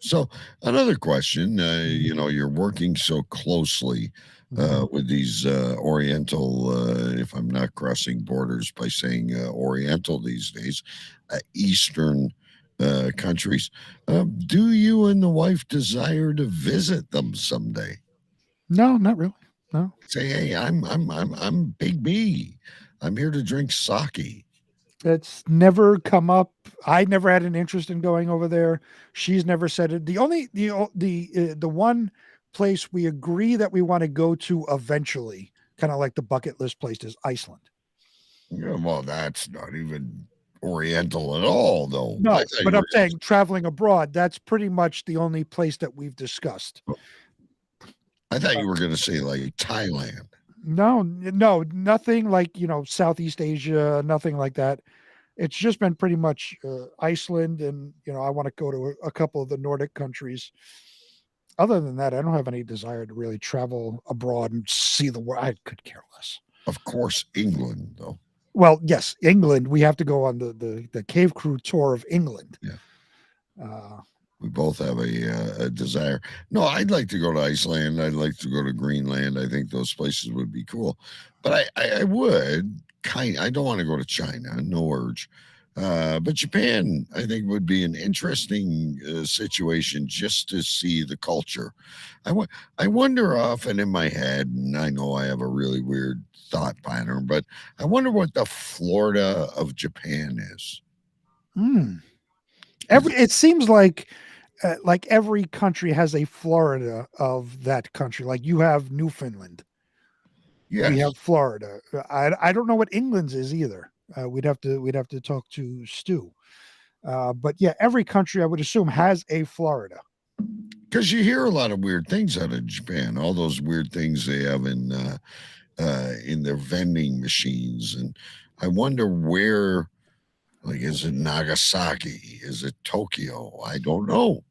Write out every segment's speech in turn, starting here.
So another question, you're working so closely with these Oriental, if I'm not crossing borders by saying Oriental these days, Eastern countries. Do you and the wife desire to visit them someday? No, not really. No. Say, hey, I'm Big B. I'm here to drink sake. It's never come up. I never had an interest in going over there. She's never said it. The one place we agree that we want to go to eventually, kind of like the bucket list place, is Iceland. Yeah, well, that's not even Oriental at all, though. I No, thought but you I'm were saying traveling abroad, that's pretty much the only place that we've discussed. I thought you were going to say like Thailand. No, nothing like, Southeast Asia, nothing like that. It's just been pretty much Iceland, and I want to go to a couple of the Nordic countries. Other than that, I don't have any desire to really travel abroad and see the world. I could care less. Of course, England, though. Well, yes, England. We have to go on the Cave Crew tour of England. Yeah. We both have a desire. No, I'd like to go to Iceland. I'd like to go to Greenland. I think those places would be cool. But I would I don't want to go to China. No urge. But Japan, I think, would be an interesting situation just to see the culture. I wonder often in my head, and I know I have a really weird thought pattern, but I wonder what the Florida of Japan is. It seems like every country has a Florida of that country. Like you have Newfoundland. Yes. We have Florida. I don't know what England's is either. We'd have to talk to Stu. But yeah, every country I would assume has a Florida. Because you hear a lot of weird things out of Japan. All those weird things they have in their vending machines, and I wonder where. Like, is it Nagasaki? Is it Tokyo? I don't know.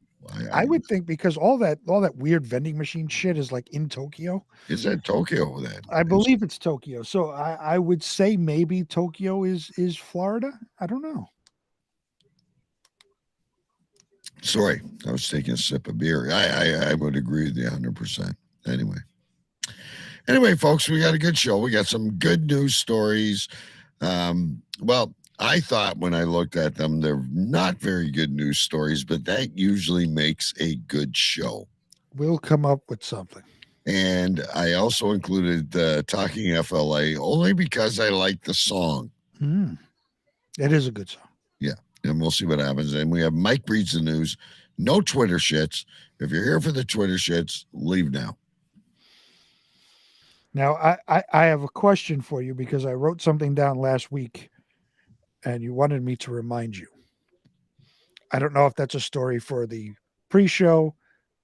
I would think because all that weird vending machine shit is like in Tokyo. Is that Tokyo then? I believe it's Tokyo. So I would say maybe Tokyo is Florida. I don't know. Sorry, I was taking a sip of beer. I would agree with you 100%. Anyway, folks, we got a good show. We got some good news stories. Well, I thought when I looked at them, they're not very good news stories, but that usually makes a good show. We'll come up with something. And I also included Talking FLA only because I like the song. It is a good song. Yeah, and we'll see what happens. And we have Mike Reads the News. No Twitter shits. If you're here for the Twitter shits, leave now. Now, I have a question for you because I wrote something down last week and you wanted me to remind you. I don't know if that's a story for the pre-show,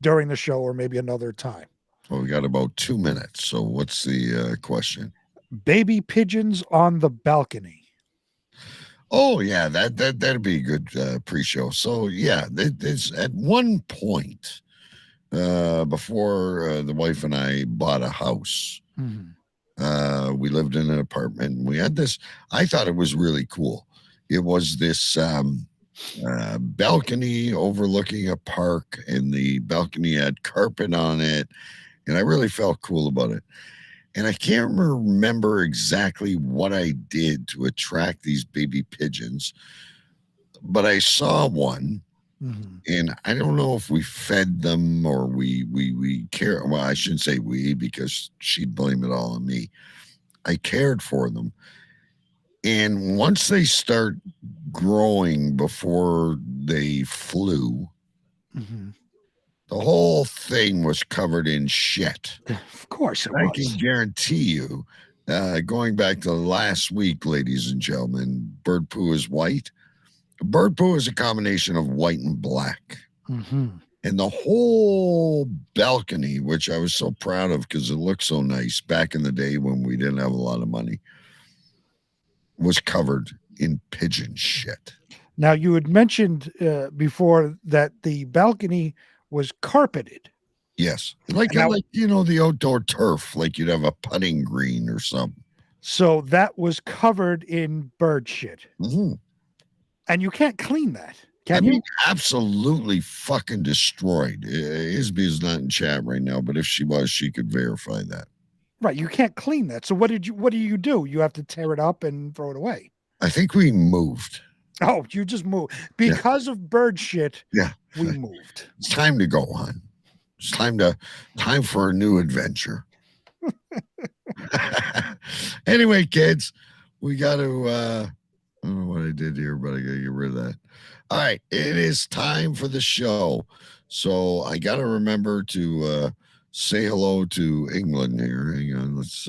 during the show, or maybe another time. Well, we got about 2 minutes. So what's the question? Baby pigeons on the balcony. Oh, yeah, that'd be a good pre-show. So, yeah, there's at one point before the wife and I bought a house, we lived in an apartment. And we had this, I thought it was really cool. It was this balcony overlooking a park, and the balcony had carpet on it. And I really felt cool about it. And I can't remember exactly what I did to attract these baby pigeons, but I saw one, and I don't know if we fed them or we care. Well, I shouldn't say we, because she'd blame it all on me. I cared for them. And once they start growing before they flew, the whole thing was covered in shit. Of course it was. I can guarantee you, going back to last week, ladies and gentlemen, bird poo is white. Bird poo is a combination of white and black. And the whole balcony, which I was so proud of because it looked so nice back in the day when we didn't have a lot of money, was covered in pigeon shit. Now, you had mentioned before that the balcony was carpeted. Yes. Like the outdoor turf, like you'd have a putting green or something. So that was covered in bird shit. And you can't clean that. Can you? Absolutely fucking destroyed. Isby is not in chat right now, but if she was, she could verify that. Right, you can't clean that. So what do you do? You have to tear it up and throw it away. I think we moved. Oh, you just moved because of bird shit. Yeah, we moved. It's time to go on. It's time for a new adventure. Anyway, kids, we got to. I don't know what I did here, but I got to get rid of that. All right, it is time for the show. So I got to remember to say hello to England here. Hang on, let's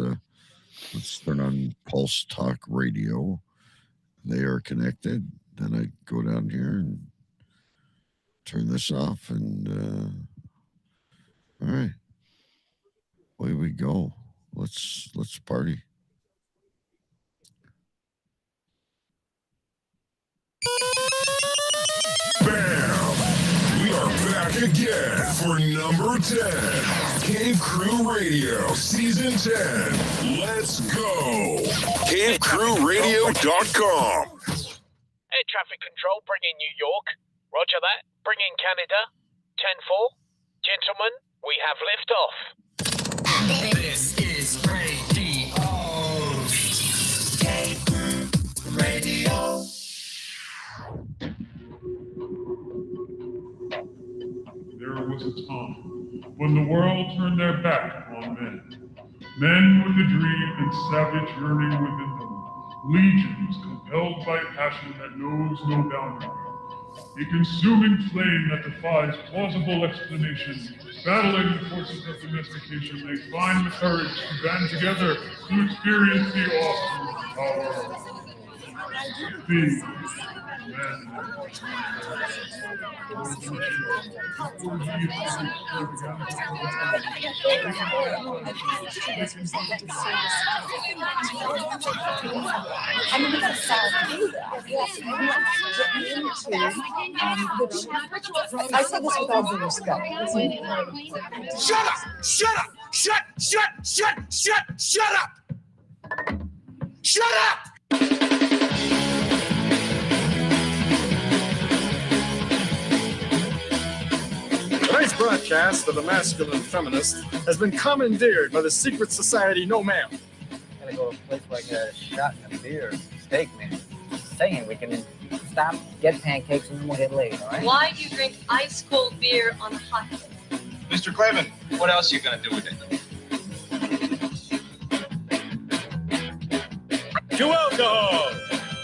turn on Pulse Talk Radio. They are connected. Then I go down here and turn this off, and all right, away we go. Let's party. Bam! We are back again for number 10. Cave Crew Radio, Season 10. Let's go. CaveCrewRadio.com. Air traffic control, bring in New York. Roger that. Bring in Canada. 10-4. Gentlemen, we have liftoff. This is Radio. There was a time when the world turned their back on men. Men with a dream and savage yearning within them. Legions compelled by passion that knows no boundary. A consuming flame that defies plausible explanation. Battling the forces of domestication, they find the courage to band together to experience the awesome power of the man. I say this with all due respect. Shut up! Shut up! Shut up! Shut up! Tonight's broadcast of the Masculine Feminist has been commandeered by the secret society No Ma'am. Gotta go to a place like a shot and a beer, steak, man. Saying we can stop, get pancakes, and then we'll get laid, all right? Why do you drink ice cold beer on a hot day? Mr. Clavin, what else are you gonna do with it? To alcohol,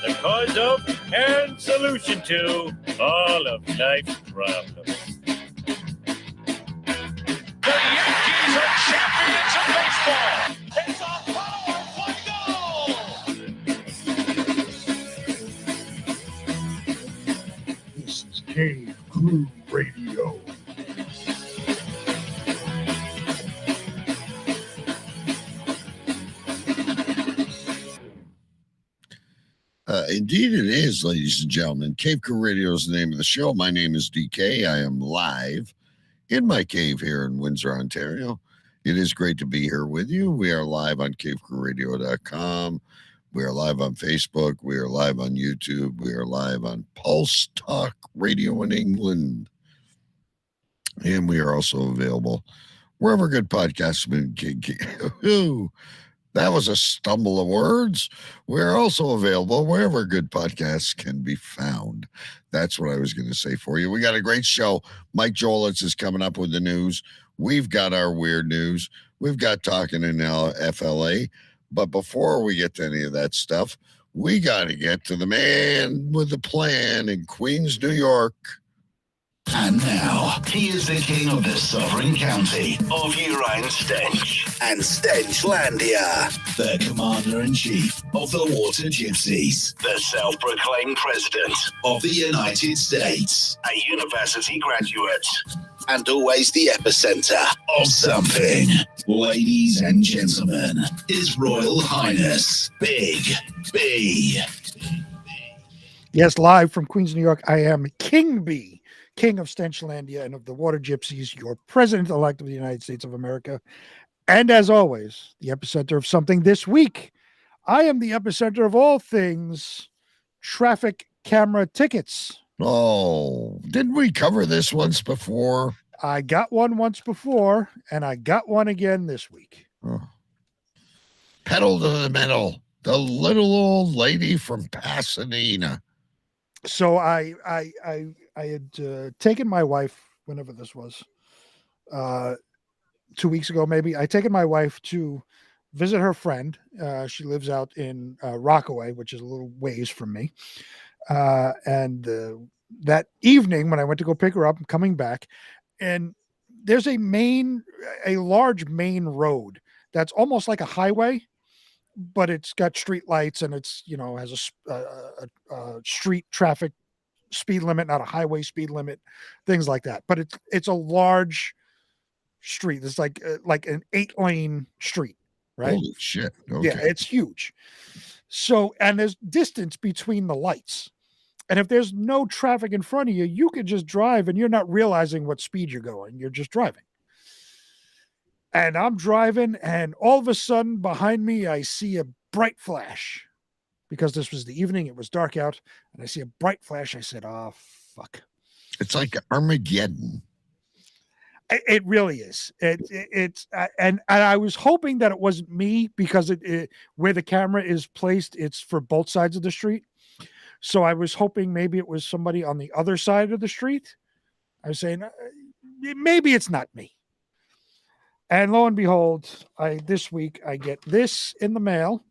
the cause of and solution to all of life's problems. The Yankees are champions of baseball. It's a power goal. This is Cave Crew Radio. Indeed, it is, ladies and gentlemen. Cave Crew Radio is the name of the show. My name is DK. I am live in my cave here in Windsor, Ontario. It is great to be here with you. We are live on CaveCrewRadio.com. We are live on Facebook. We are live on YouTube. We are live on Pulse Talk Radio in England. And we are also available wherever good podcasts have been. That was a stumble of words. We're also available wherever good podcasts can be found. That's what I was going to say for you. We got a great show. Mike Jolitz is coming up with the news. We've got our weird news. We've got talking in FLA. But before we get to any of that stuff, we got to get to the man with the plan in Queens, New York. And now, he is the king of the sovereign county of Urian Stench and Stenchlandia, the commander-in-chief of the Water Gypsies, the self-proclaimed president of the United States, a university graduate, and always the epicenter of something. Ladies and gentlemen, His Royal Highness, Big B. Yes, live from Queens, New York, I am King B, King of Stenchlandia and of the Water Gypsies, your president-elect of the United States of America. And as always, the epicenter of something this week. I am the epicenter of all things traffic camera tickets. Oh, didn't we cover this once before? I got one once before, and I got one again this week. Oh. Pedal to the metal. The little old lady from Pasadena. So I had taken my wife, whenever this was, 2 weeks ago, maybe. I taken my wife to visit her friend. She lives out in Rockaway, which is a little ways from me. And that evening, when I went to go pick her up, I'm coming back, and there's a large main road that's almost like a highway, but it's got street lights, and it's, has a street traffic speed limit, not a highway speed limit, things like that. But it's a large street. It's like an 8-lane street, right? Holy shit. Okay. Yeah, it's huge. So, and there's distance between the lights. And if there's no traffic in front of you, you could just drive and you're not realizing what speed you're going. You're just driving. And I'm driving, and all of a sudden behind me, I see a bright flash, because this was the evening. It was dark out, and I see a bright flash. I said, "Oh, fuck." It's like Armageddon. It really is. And I was hoping that it wasn't me, because where the camera is placed, it's for both sides of the street. So I was hoping maybe it was somebody on the other side of the street. I was saying, maybe it's not me. And lo and behold, this week I get this in the mail.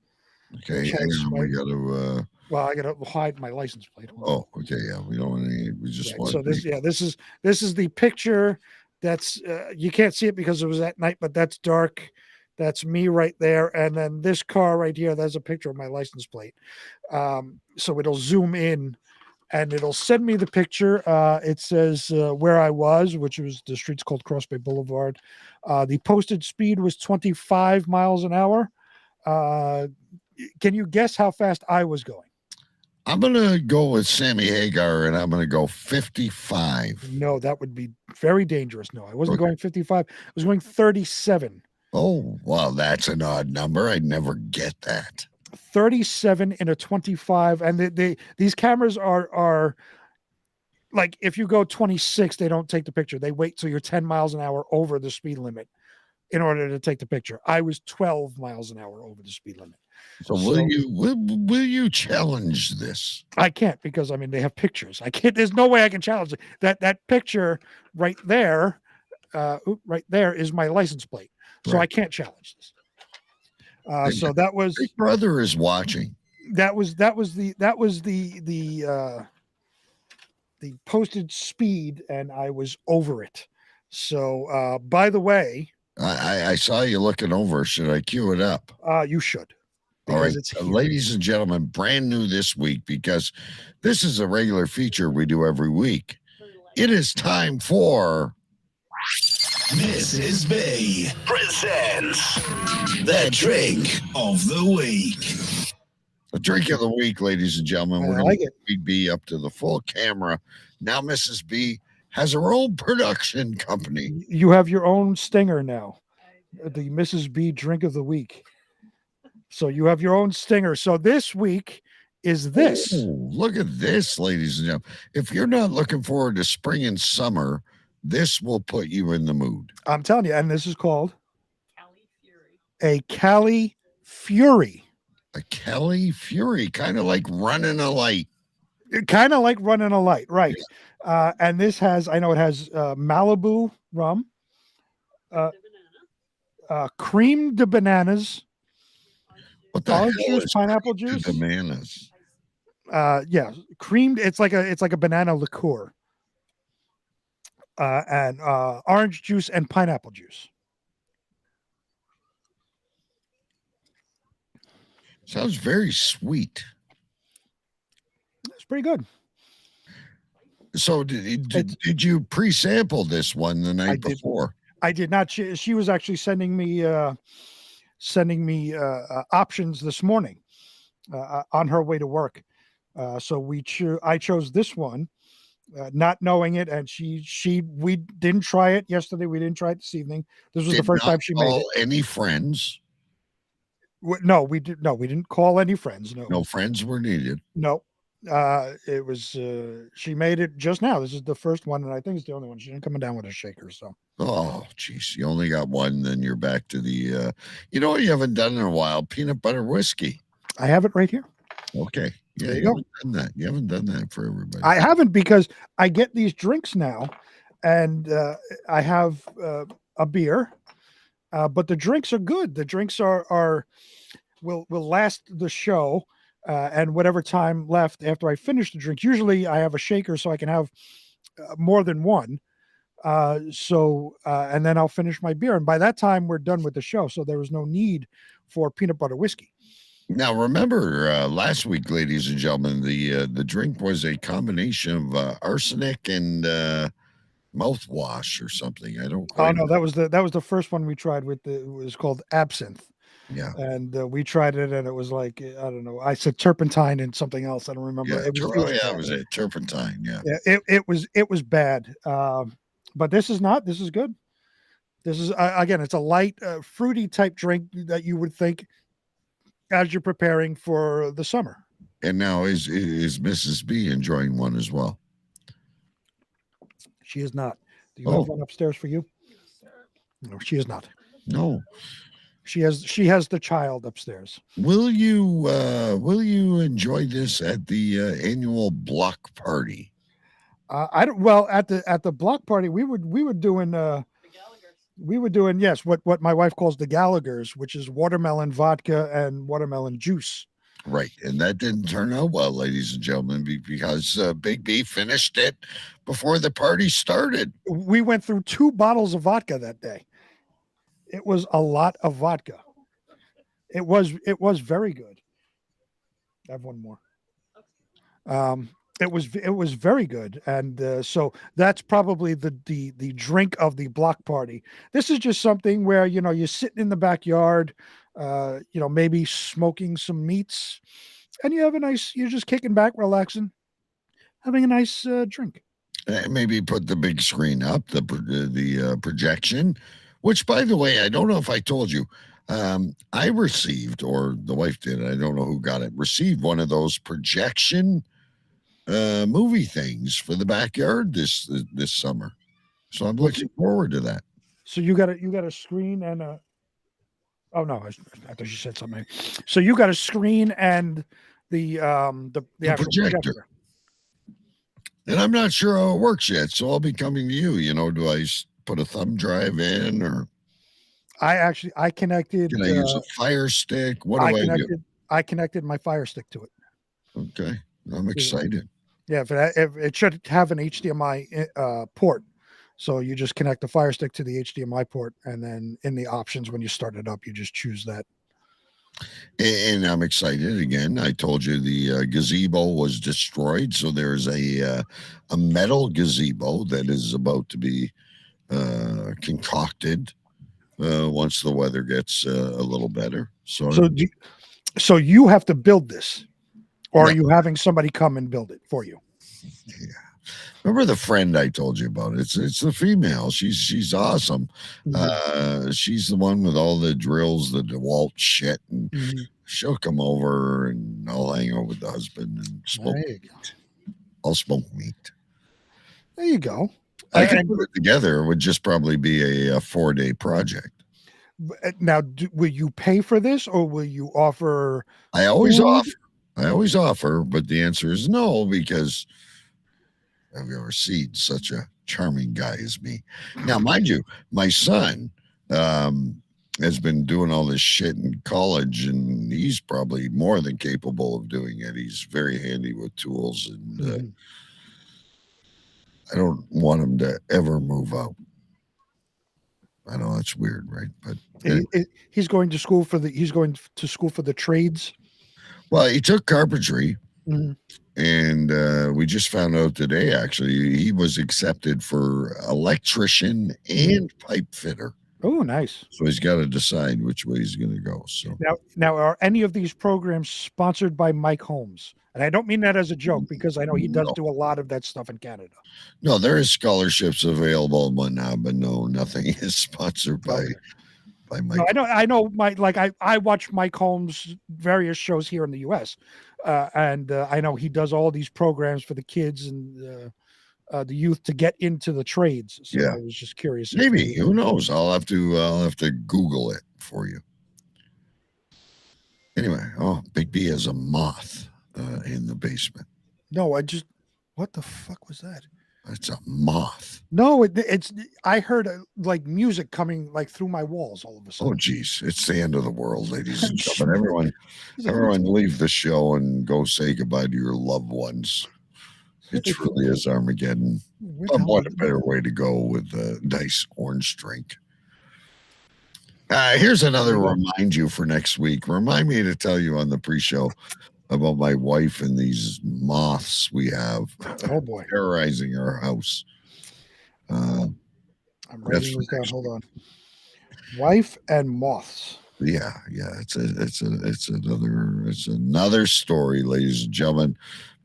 Okay, hang on, we got to. Well, I got to hide my license plate. Oh, okay, yeah, we don't want any. We just want. So this is the picture. That's you can't see it because it was at night, but that's dark. That's me right there. And then this car right here, there's a picture of my license plate. So it'll zoom in and it'll send me the picture. It says where I was, which was the street's called Cross Bay Boulevard. The posted speed was 25 miles an hour. Can you guess how fast I was going? I'm going to go with Sammy Hagar, and I'm going to go 55. No, that would be very dangerous. No, I wasn't going 55. I was going 37. Oh, well, that's an odd number. I'd never get that. 37 in a 25. And these cameras are like, if you go 26, they don't take the picture. They wait till you're 10 miles an hour over the speed limit in order to take the picture. I was 12 miles an hour over the speed limit. So will you challenge this? I can't, because they have pictures. I can't. There's no way I can challenge it. That picture right there is my license plate. So I can't challenge this. So that was Big Brother is watching. That was the posted speed, and I was over it. So by the way, I saw you looking over. Should I cue it up? You should. All right, ladies and gentlemen, brand new this week, because this is a regular feature we do every week. It is time for Mrs. B presents the drink of the week. The drink of the week, ladies and gentlemen. We're going to be up to the full camera. Now Mrs. B has her own production company. You have your own stinger now. The Mrs. B drink of the week. So you have your own stinger. So this week is this. Oh, look at this, ladies and gentlemen. If you're not looking forward to spring and summer, this will put you in the mood. I'm telling you. And this is called a Cali Fury. A Cali Fury, kind of like running a light. Kind of like running a light, right. Yeah. And this has, I know it has Malibu rum, cream de bananas, what the orange hell juice, is pineapple juice, bananas? Yeah, creamed. It's like a banana liqueur, and orange juice and pineapple juice. Sounds very sweet. It's pretty good. So did you pre-sample this one the night before? I did not. She was actually sending me options this morning on her way to work. So I chose this one, not knowing it, and we didn't try it yesterday. We didn't try it this evening. This was the first time she made it. Any friends? No, we didn't call any friends. No friends were needed. No. It was she made it just now. This is the first one, and I think it's the only one. She didn't come down with a shaker, so Oh, geez, you only got one, then you're back to the. You know what you haven't done in a while? Peanut butter whiskey. I have it right here. Okay, yeah, There you you go. haven't done that. You haven't done that for everybody. I haven't because I get these drinks now, and I have a beer, but the drinks are good. The drinks are will last the show, and whatever time left after I finish the drink. Usually, I have a shaker so I can have more than one. And then I'll finish my beer, and by that time we're done with the show. So there was no need for peanut butter whiskey. Now, remember last week, ladies and gentlemen, the drink was a combination of arsenic and mouthwash or something. I don't Oh quite. no, that was the first one we tried with it was called absinthe. Yeah. And we tried it, and it was like I don't know. I said turpentine and something else. I don't remember. Yeah, it was a turpentine. Yeah. Yeah, it was bad. But this is not. This is good. This is again. It's a light, fruity type drink that you would think as you're preparing for the summer. And now is Mrs. B enjoying one as well? She is not. Do you have one upstairs for you? No, she is not. No. She has the child upstairs. Will you enjoy this at the annual block party? I don't. Well, at the block party, we were doing yes, what my wife calls the Gallaghers, which is watermelon vodka and watermelon juice. Right, and that didn't turn out well, ladies and gentlemen, because Big B finished it before the party started. We went through 2 bottles of vodka that day. It was a lot of vodka. It was very good. I have one more. It was very good, and so that's probably the drink of the block party. This is just something where you're sitting in the backyard, maybe smoking some meats, and you're just kicking back, relaxing, having a nice drink. Maybe put the big screen up, the projection, which, by the way, I don't know if I told you. I received, or the wife did, I don't know who got it, received one of those projection movie things for the backyard this summer. So I'm looking forward to that. So you got a screen and a. Oh no, I thought you said something. So you got a screen and the actual projector. And I'm not sure how it works yet, so I'll be coming to you. Do I put a thumb drive in, or I connected? Can I use a Fire Stick? What do I do? I connected my Fire Stick to it. Okay, I'm excited. Yeah, if it should have an HDMI port, so you just connect the Fire Stick to the HDMI port, and then in the options when you start it up, you just choose that. And I'm excited again. I told you the gazebo was destroyed, so there's a metal gazebo that is about to be concocted once the weather gets a little better. So you have to build this, or are you having somebody come and build it for you? Yeah. Remember the friend I told you about? It's the female. She's awesome. Mm-hmm. She's the one with all the drills, the DeWalt shit, and she'll come over and I'll hang out with the husband and smoke meat. I'll smoke meat. There you go. I can put it together. It would just probably be a 4-day project. Now, will you pay for this, or will you offer? I always offer, but the answer is no, because have you ever seen such a charming guy as me? Now, mind you, my son has been doing all this shit in college, and he's probably more than capable of doing it. He's very handy with tools, and I don't want him to ever move out. I know that's weird, right? But he's going to school for the trades. Well, he took carpentry. Mm-hmm. And we just found out today, actually, he was accepted for electrician and pipe fitter. Oh, nice. So he's got to decide which way he's going to go. So now, are any of these programs sponsored by Mike Holmes? And I don't mean that as a joke, because I know he does do a lot of that stuff in Canada. No, there is scholarships available and whatnot, but no, nothing is sponsored by by No, Mike. I know I watch Mike Holmes' various shows here in the US. And I know he does all these programs for the kids and the youth to get into the trades. So Yeah. I was just curious. Maybe, who knows? I'll have to Google it for you. Anyway, Big B has a moth in the basement. No, what the fuck was that? It's a moth. No, it's. I heard like music coming like through my walls all of a sudden. Oh, geez, it's the end of the world, ladies and gentlemen. Everyone, leave the show and go say goodbye to your loved ones. It truly is Armageddon. What a better way to go with a nice orange drink. Here's another remind you for next week. Remind me to tell you on the pre-show about my wife and these moths we have. Oh boy, terrorizing our house. I'm writing this down. Hold on. Wife and moths. Yeah. It's another story, ladies and gentlemen.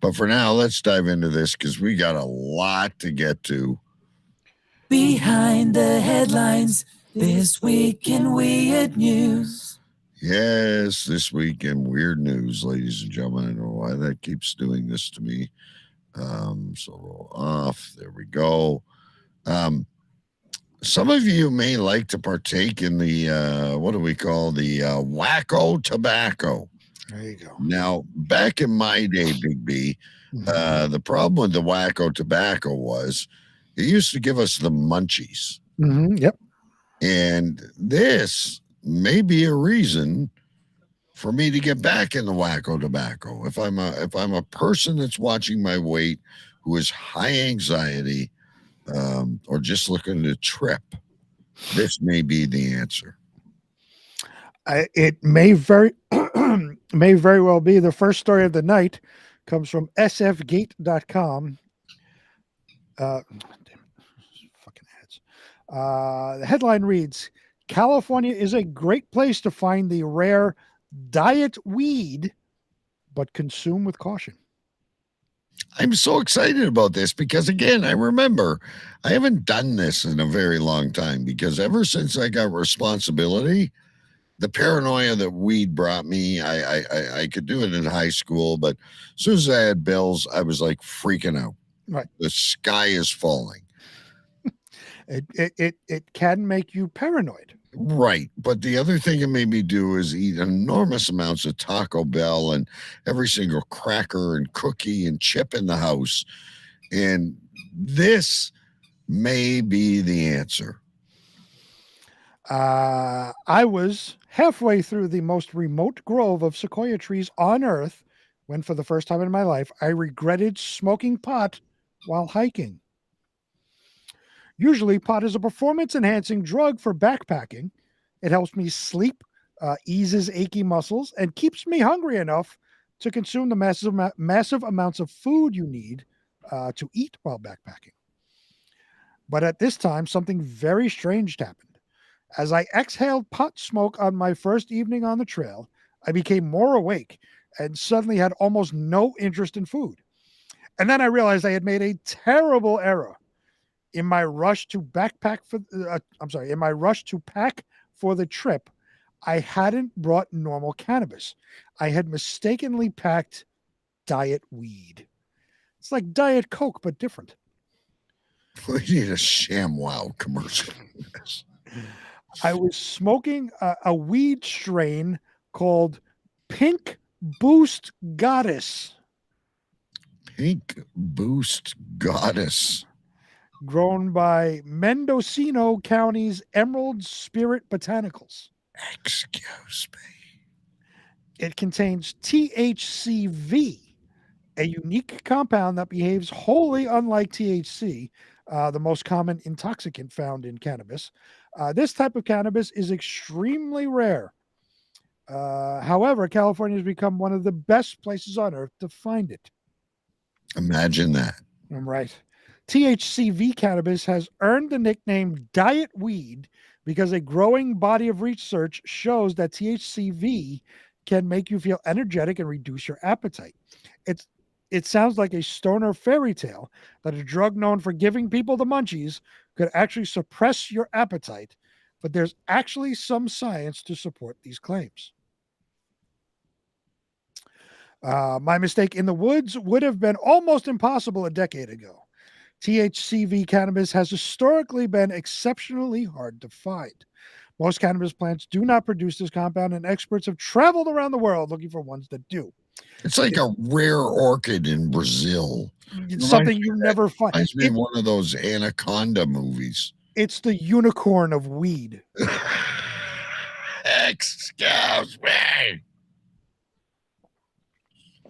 But for now, let's dive into this because we got a lot to get to. Behind the headlines this week in weird news. Yes, this week in weird news, ladies and gentlemen. I don't know why that keeps doing this to me. So roll off. There we go. Some of you may like to partake in the what do we call the wacko tobacco. There you go. Now, back in my day, Big B, the problem with the wacko tobacco was it used to give us the munchies. Yep. And this may be a reason for me to get back in the wacko tobacco. If I'm a person that's watching my weight, who is high anxiety, or just looking to trip, this may be the answer. It may very well be. The first story of the night comes from sfgate.com. Damn it. Fucking ads. The headline reads, California is a great place to find the rare diet weed, but consume with caution. I'm so excited about this because, again, I remember I haven't done this in a very long time because ever since I got responsibility, the paranoia that weed brought me, I could do it in high school, but as soon as I had bills, I was like freaking out. Right. The sky is falling. It can make you paranoid. Right. But the other thing it made me do is eat enormous amounts of Taco Bell and every single cracker and cookie and chip in the house. And this may be the answer. I was halfway through the most remote grove of sequoia trees on Earth when, for the first time in my life, I regretted smoking pot while hiking. Usually, pot is a performance-enhancing drug for backpacking. It helps me sleep, eases achy muscles, and keeps me hungry enough to consume the massive amounts of food you need to eat while backpacking. But at this time, something very strange happened. As I exhaled pot smoke on my first evening on the trail, I became more awake and suddenly had almost no interest in food. And then I realized I had made a terrible error. In my rush to pack for the trip, I hadn't brought normal cannabis. I had mistakenly packed diet weed. It's like Diet Coke, but different. We need a ShamWow commercial. I was smoking a weed strain called Pink Boost Goddess. Pink Boost Goddess. Grown by Mendocino County's Emerald Spirit Botanicals. Excuse me. It contains THCV, a unique compound that behaves wholly unlike THC, the most common intoxicant found in cannabis. This type of cannabis is extremely rare. However, California has become one of the best places on earth to find it. Imagine that. I'm right. THCV cannabis has earned the nickname diet weed because a growing body of research shows that THCV can make you feel energetic and reduce your appetite. It sounds like a stoner fairy tale that a drug known for giving people the munchies could actually suppress your appetite. but there's actually some science to support these claims. My mistake in the woods would have been almost impossible a decade ago. THCV cannabis has historically been exceptionally hard to find. Most cannabis plants do not produce this compound, and experts have traveled around the world looking for ones that do. It's like a rare orchid in Brazil. It's something you never find. Reminds me of one of those Anaconda movies. It's the unicorn of weed. Excuse me.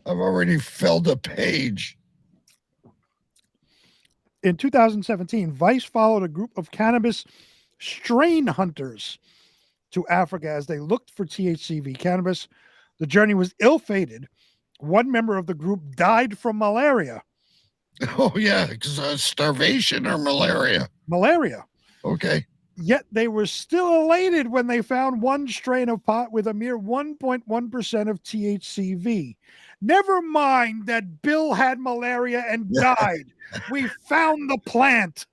I've already filled a page. In 2017, Vice followed a group of cannabis strain hunters to Africa as they looked for THCV cannabis. The journey was ill-fated. One member of the group died from malaria. Oh, yeah, because starvation or malaria? Malaria. Okay. Yet they were still elated when they found one strain of pot with a mere 1.1% of THCV. Never mind that Bill had malaria and died. We found the plant.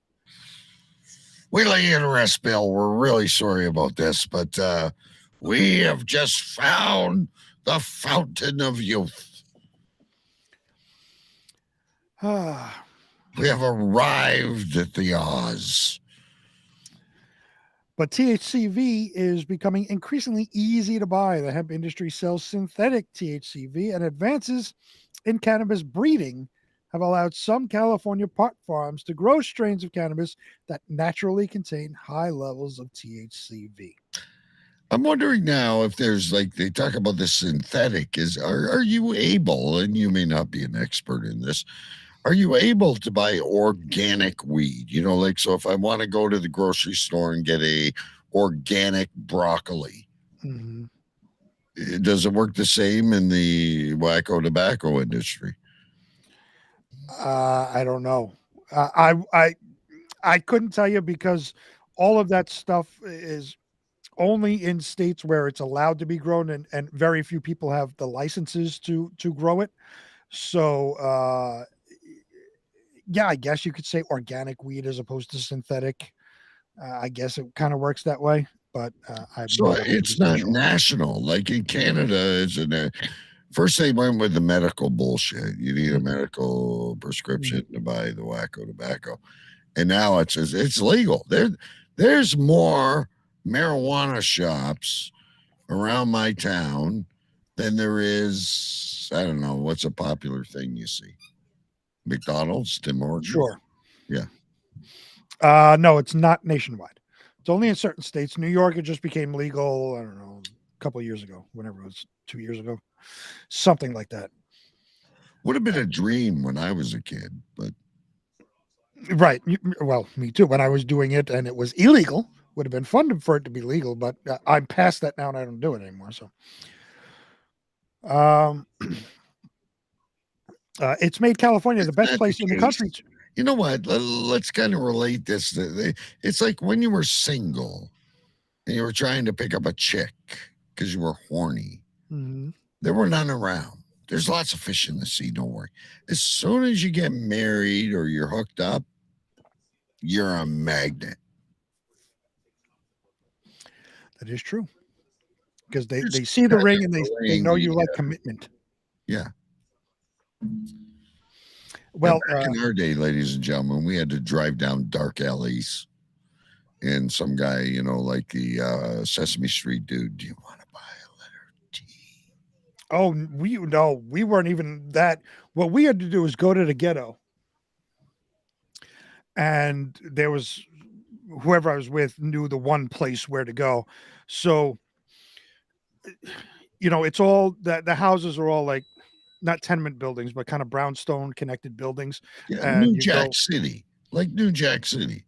We lay in rest, Bill. We're really sorry about this, but we have just found the fountain of youth. We have arrived at the Oz. But THCV is becoming increasingly easy to buy. The hemp industry sells synthetic THCV, and advances in cannabis breeding have allowed some California pot farms to grow strains of cannabis that naturally contain high levels of THCV. I'm wondering now if there's like, they talk about the synthetic, are you able, and you may not be an expert in this, are you able to buy organic weed? You know, like, so if I want to go to the grocery store and get a organic broccoli, does it work the same in the wacko tobacco industry? I don't know. I couldn't tell you because all of that stuff is only in states where it's allowed to be grown, and very few people have the licenses to grow it. So, yeah, I guess you could say organic weed as opposed to synthetic. I guess it kind of works that way, but so it's not national. Like in Canada, first they went with the medical bullshit. You need a medical prescription to buy the wacko tobacco, and now it's legal. There's more marijuana shops around my town than there is. I don't know what's a popular thing you see. McDonald's, Tim Hortons. Sure. Yeah. No, it's not nationwide. It's only in certain states. New York, it just became legal, I don't know, a couple of years ago, whenever it was, 2 years ago, something like that. Would have been a dream when I was a kid, but. Right. Well, me too. When I was doing it and it was illegal, would have been fun for it to be legal, but I'm past that now and I don't do it anymore. So, it's made California the best place in the country. You know what? Let's kind of relate this. It's like when you were single and you were trying to pick up a chick because you were horny. There were none around. There's lots of fish in the sea. Don't worry. As soon as you get married or you're hooked up, you're a magnet. That is true. Because they see the ring and they know you like commitment. Yeah. Well, back in our day, ladies and gentlemen, we had to drive down dark alleys, and some guy, like the Sesame Street dude, do you want to buy a letter T? Oh, we weren't even that. What we had to do was go to the ghetto, and there was whoever I was with knew the one place where to go. So, it's all that the houses are all like, not tenement buildings, but kind of brownstone connected buildings. Yeah, New Jack City, like New Jack City.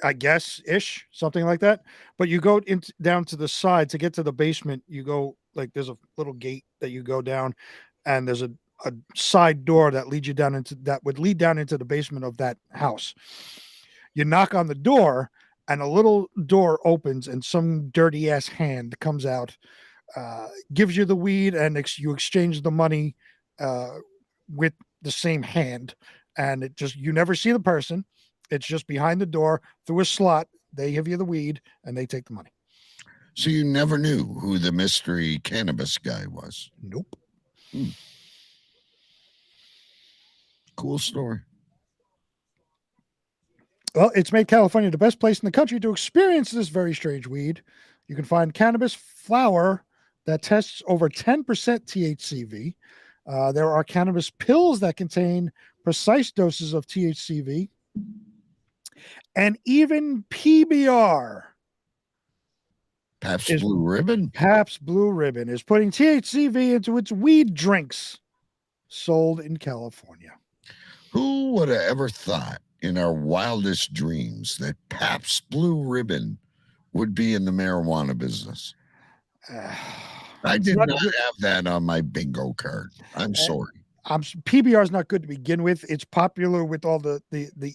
I guess ish, something like that. But you go down to the side to get to the basement. You go there's a little gate that you go down, and there's a side door that would lead down into the basement of that house. You knock on the door, and a little door opens, and some dirty ass hand comes out. Gives you the weed, and you exchange the money with the same hand, and you never see the person. It's just behind the door through a slot. They give you the weed and they take the money. So you never knew who the mystery cannabis guy was? Nope. Cool story. Well, it's made California the best place in the country to experience this very strange weed. You can find cannabis flower that tests over 10% THCV. There are cannabis pills that contain precise doses of THCV. And even PBR. Pabst Blue Ribbon? Pabst Blue Ribbon is putting THCV into its weed drinks sold in California. Who would have ever thought in our wildest dreams that Pabst Blue Ribbon would be in the marijuana business? I did not have that on my bingo card. I'm sorry. PBR is not good to begin with. It's popular with all the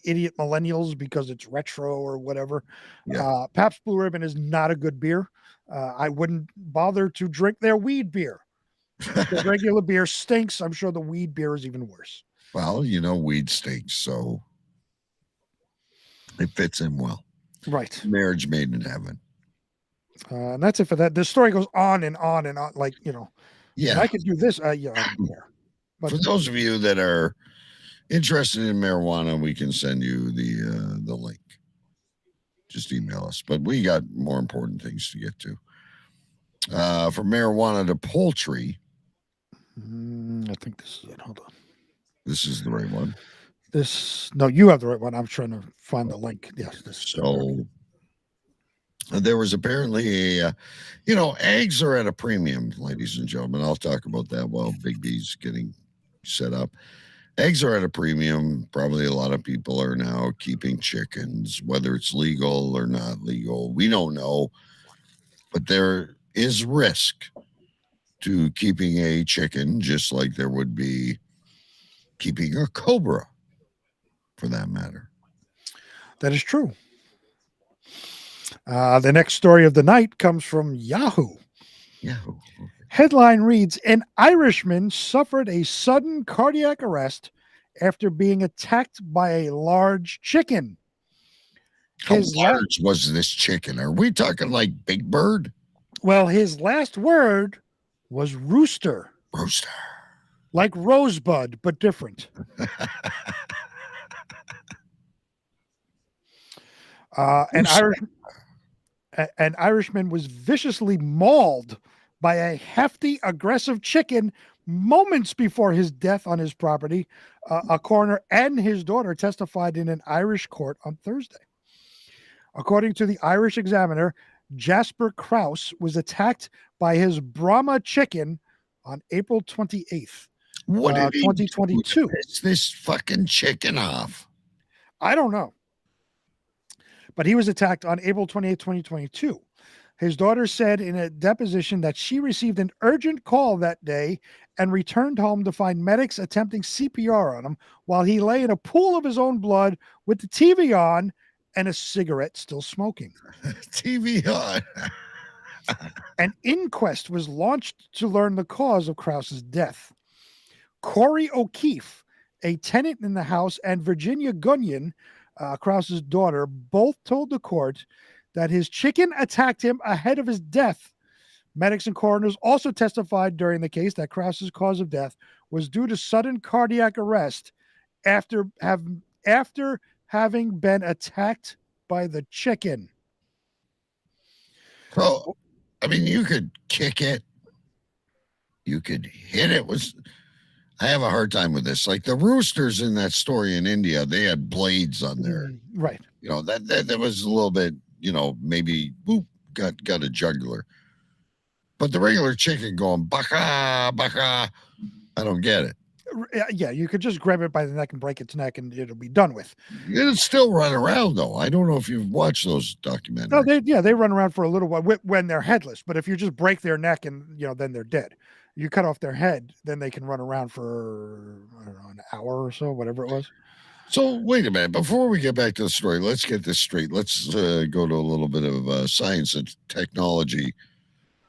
idiot millennials because it's retro or whatever. Yeah. Pabst Blue Ribbon is not a good beer. I wouldn't bother to drink their weed beer. The regular beer stinks. I'm sure the weed beer is even worse. Well, you know, weed stinks, so it fits in well. Right. Marriage made in heaven. And that's it for that. The story goes on and on and on. Like, you know, yeah, I could do this. I don't care. But for those of you that are interested in marijuana, we can send you the link. Just email us. But we got more important things to get to. From marijuana to poultry. I think this is it. Hold on. This is the right one. No, you have the right one. I'm trying to find the link. Yes. So there was apparently eggs are at a premium, ladies and gentlemen. I'll talk about that while Big B's getting set up. Eggs are at a premium. Probably a lot of people are now keeping chickens, whether it's legal or not legal. We don't know, but there is risk to keeping a chicken, just like there would be keeping a cobra, for that matter. That is true. The next story of the night comes from Yahoo. Yahoo. Headline reads, an Irishman suffered a sudden cardiac arrest after being attacked by a large chicken. How large was this chicken? Are we talking like Big Bird? Well, his last word was rooster. Rooster. Like Rosebud, but different. An Irishman was viciously mauled by a hefty, aggressive chicken moments before his death on his property. A coroner and his daughter testified in an Irish court on Thursday. According to the Irish Examiner, Jasper Krause was attacked by his Brahma chicken on April 28th, what did 2022. Piss this fucking chicken off? I don't know. But he was attacked on April 28th, 2022. His daughter said in a deposition that she received an urgent call that day and returned home to find medics attempting CPR on him while he lay in a pool of his own blood with the TV on and a cigarette still smoking. TV on. An inquest was launched to learn the cause of Krause's death. Corey O'Keefe, a tenant in the house, and Virginia Gunyon, Krause's daughter, both told the court that his chicken attacked him ahead of his death. Medics and coroners also testified during the case that Krause's cause of death was due to sudden cardiac arrest after having been attacked by the chicken. So, I mean, you could kick it. You could hit it. I have a hard time with this. Like the roosters in that story in India, they had blades on there. Right. You know, that was a little bit, maybe got a jugular. But the regular chicken going baka, baka, I don't get it. Yeah, you could just grab it by the neck and break its neck and it'll be done with. It'll still run around, though. I don't know if you've watched those documentaries. No, they run around for a little while when they're headless. But if you just break their neck and, then they're dead. You cut off their head, then they can run around for, I don't know, an hour or so, whatever it was. So wait a minute. Before we get back to the story, let's get this straight. Let's go to a little bit of science and technology.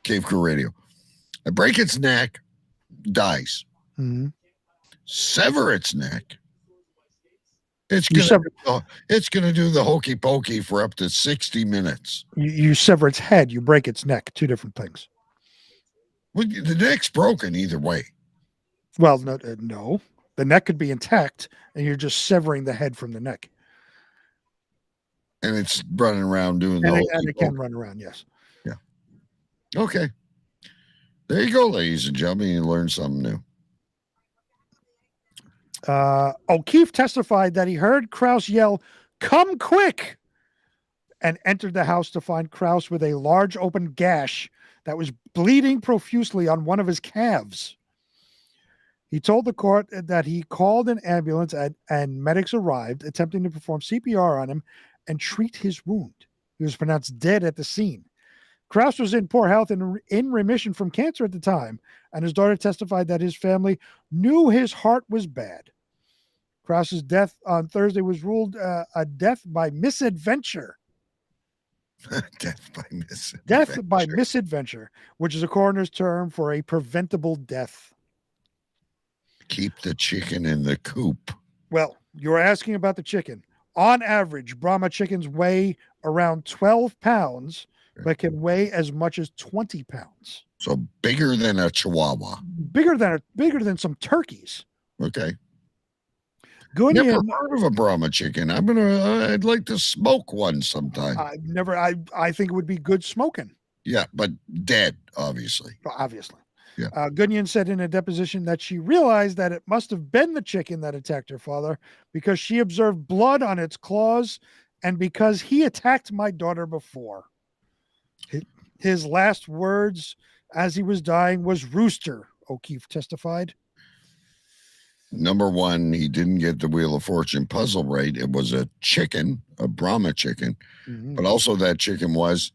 Cave Crew Radio. I break its neck, dies. Mm-hmm. Sever its neck, It's gonna do the hokey pokey for up to 60 minutes. You sever its head, you break its neck. Two different things. Well, the neck's broken either way. Well, no. The neck could be intact, and you're just severing the head from the neck. And it's running around doing and it can run around, yes. Yeah. Okay. There you go, ladies and gentlemen. You learned something new. O'Keefe testified that he heard Krause yell, "Come quick!" and entered the house to find Krause with a large open gash that was bleeding profusely on one of his calves. He told the court that he called an ambulance and medics arrived, attempting to perform CPR on him and treat his wound. He was pronounced dead at the scene. Krause was in poor health and in remission from cancer at the time, and his daughter testified that his family knew his heart was bad. Krause's death on Thursday was ruled a death by misadventure. Death by misadventure. Death by misadventure, which is a coroner's term for a preventable death. Keep the chicken in the coop. Well, you're asking about the chicken. On average, Brahma chickens weigh around 12 pounds, but can weigh as much as 20 pounds. So bigger than a Chihuahua. Bigger than some turkeys. Okay. Gunyan, never heard of a Brahma chicken. I'd like to smoke one sometime. I think it would be good smoking. Yeah, but dead, obviously. Obviously. Yeah. Gunyan said in a deposition that she realized that it must have been the chicken that attacked her father because she observed blood on its claws and because he attacked my daughter before. His last words as he was dying was rooster, O'Keefe testified. Number one, he didn't get the Wheel of Fortune puzzle right. It was a chicken, a Brahma chicken, but also that chicken was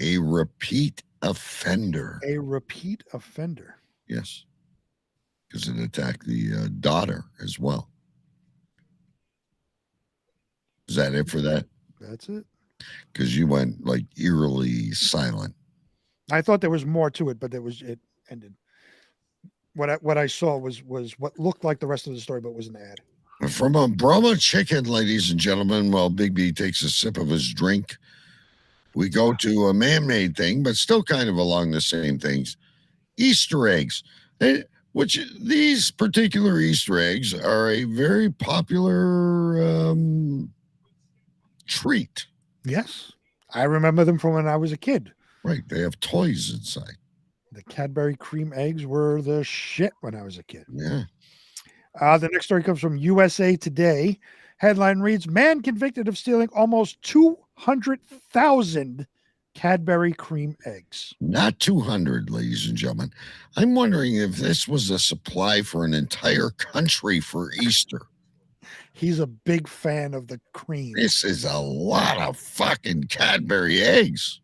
a repeat offender. A repeat offender. Yes. Because it attacked the daughter as well. Is that it for that? That's it. Because you went like eerily silent. I thought there was more to it, but it ended. What I saw was what looked like the rest of the story, but was an ad. From a Brahma chicken, ladies and gentlemen, while Big B takes a sip of his drink, we go to a man-made thing, but still kind of along the same things. Easter eggs, which these particular Easter eggs are a very popular treat. Yes. I remember them from when I was a kid. Right. They have toys inside. The Cadbury cream eggs were the shit when I was a kid. Yeah. The next story comes from USA Today. Headline reads, man convicted of stealing almost 200,000 Cadbury cream eggs. Not 200, ladies and gentlemen. I'm wondering if this was a supply for an entire country for Easter. He's a big fan of the cream. This is a lot of fucking Cadbury eggs.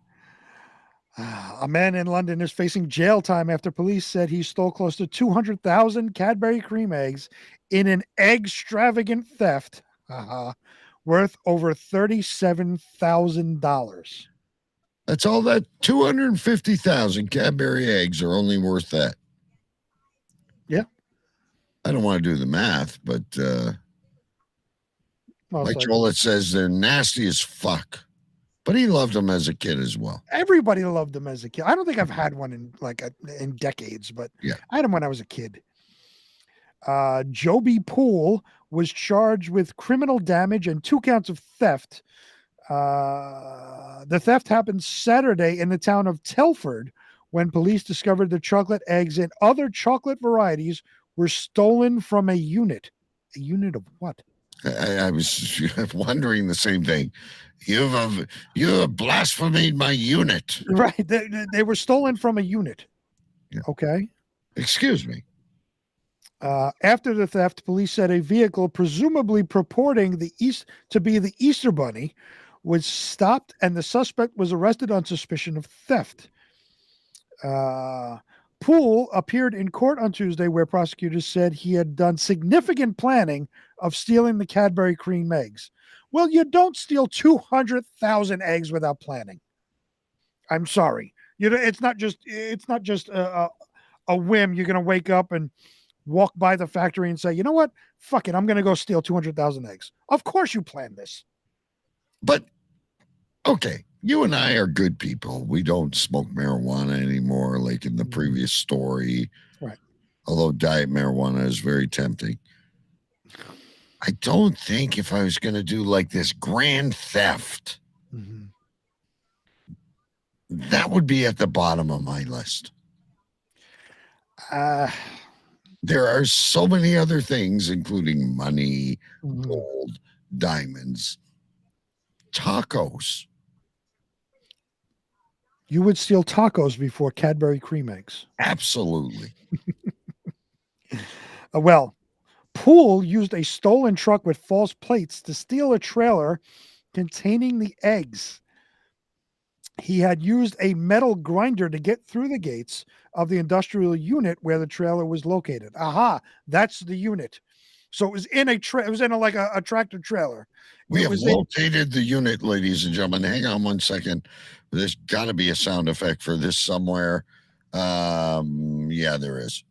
A man in London is facing jail time after police said he stole close to 200,000 Cadbury cream eggs in an egg-stravagant theft worth over $37,000. That's all that 250,000 Cadbury eggs are only worth that. Yeah. I don't want to do the math, but like Joel, it says they're nasty as fuck. But he loved them as a kid as well. Everybody loved them as a kid. I don't think I've had one in decades, but yeah. I had them when I was a kid. Joby Poole was charged with criminal damage and 2 counts of theft. The theft happened Saturday in the town of Telford when police discovered the chocolate eggs and other chocolate varieties were stolen from a unit. A unit of what? I was wondering the same thing. You have blasphemed my unit. Right. They were stolen from a unit. Yeah. Okay. Excuse me. After the theft, police said a vehicle presumably purporting to be the Easter Bunny was stopped and the suspect was arrested on suspicion of theft. Poole appeared in court on Tuesday where prosecutors said he had done significant planning of stealing the Cadbury cream eggs. Well, you don't steal 200,000 eggs without planning. I'm sorry. It's not just a whim. You're going to wake up and walk by the factory and say, you know what? Fuck it. I'm going to go steal 200,000 eggs. Of course you planned this. But, okay, you and I are good people. We don't smoke marijuana anymore, like in the previous story. Right. Although diet marijuana is very tempting. I don't think if I was going to do like this grand theft, that would be at the bottom of my list. There are so many other things, including money, gold, diamonds, tacos. You would steal tacos before Cadbury cream eggs. Absolutely. Well, Poole used a stolen truck with false plates to steal a trailer containing the eggs. He had used a metal grinder to get through the gates of the industrial unit where the trailer was located. Aha, that's the unit. So it was in a tractor trailer. We have located the unit, ladies and gentlemen. Hang on one second. There's got to be a sound effect for this somewhere. Yeah, there is.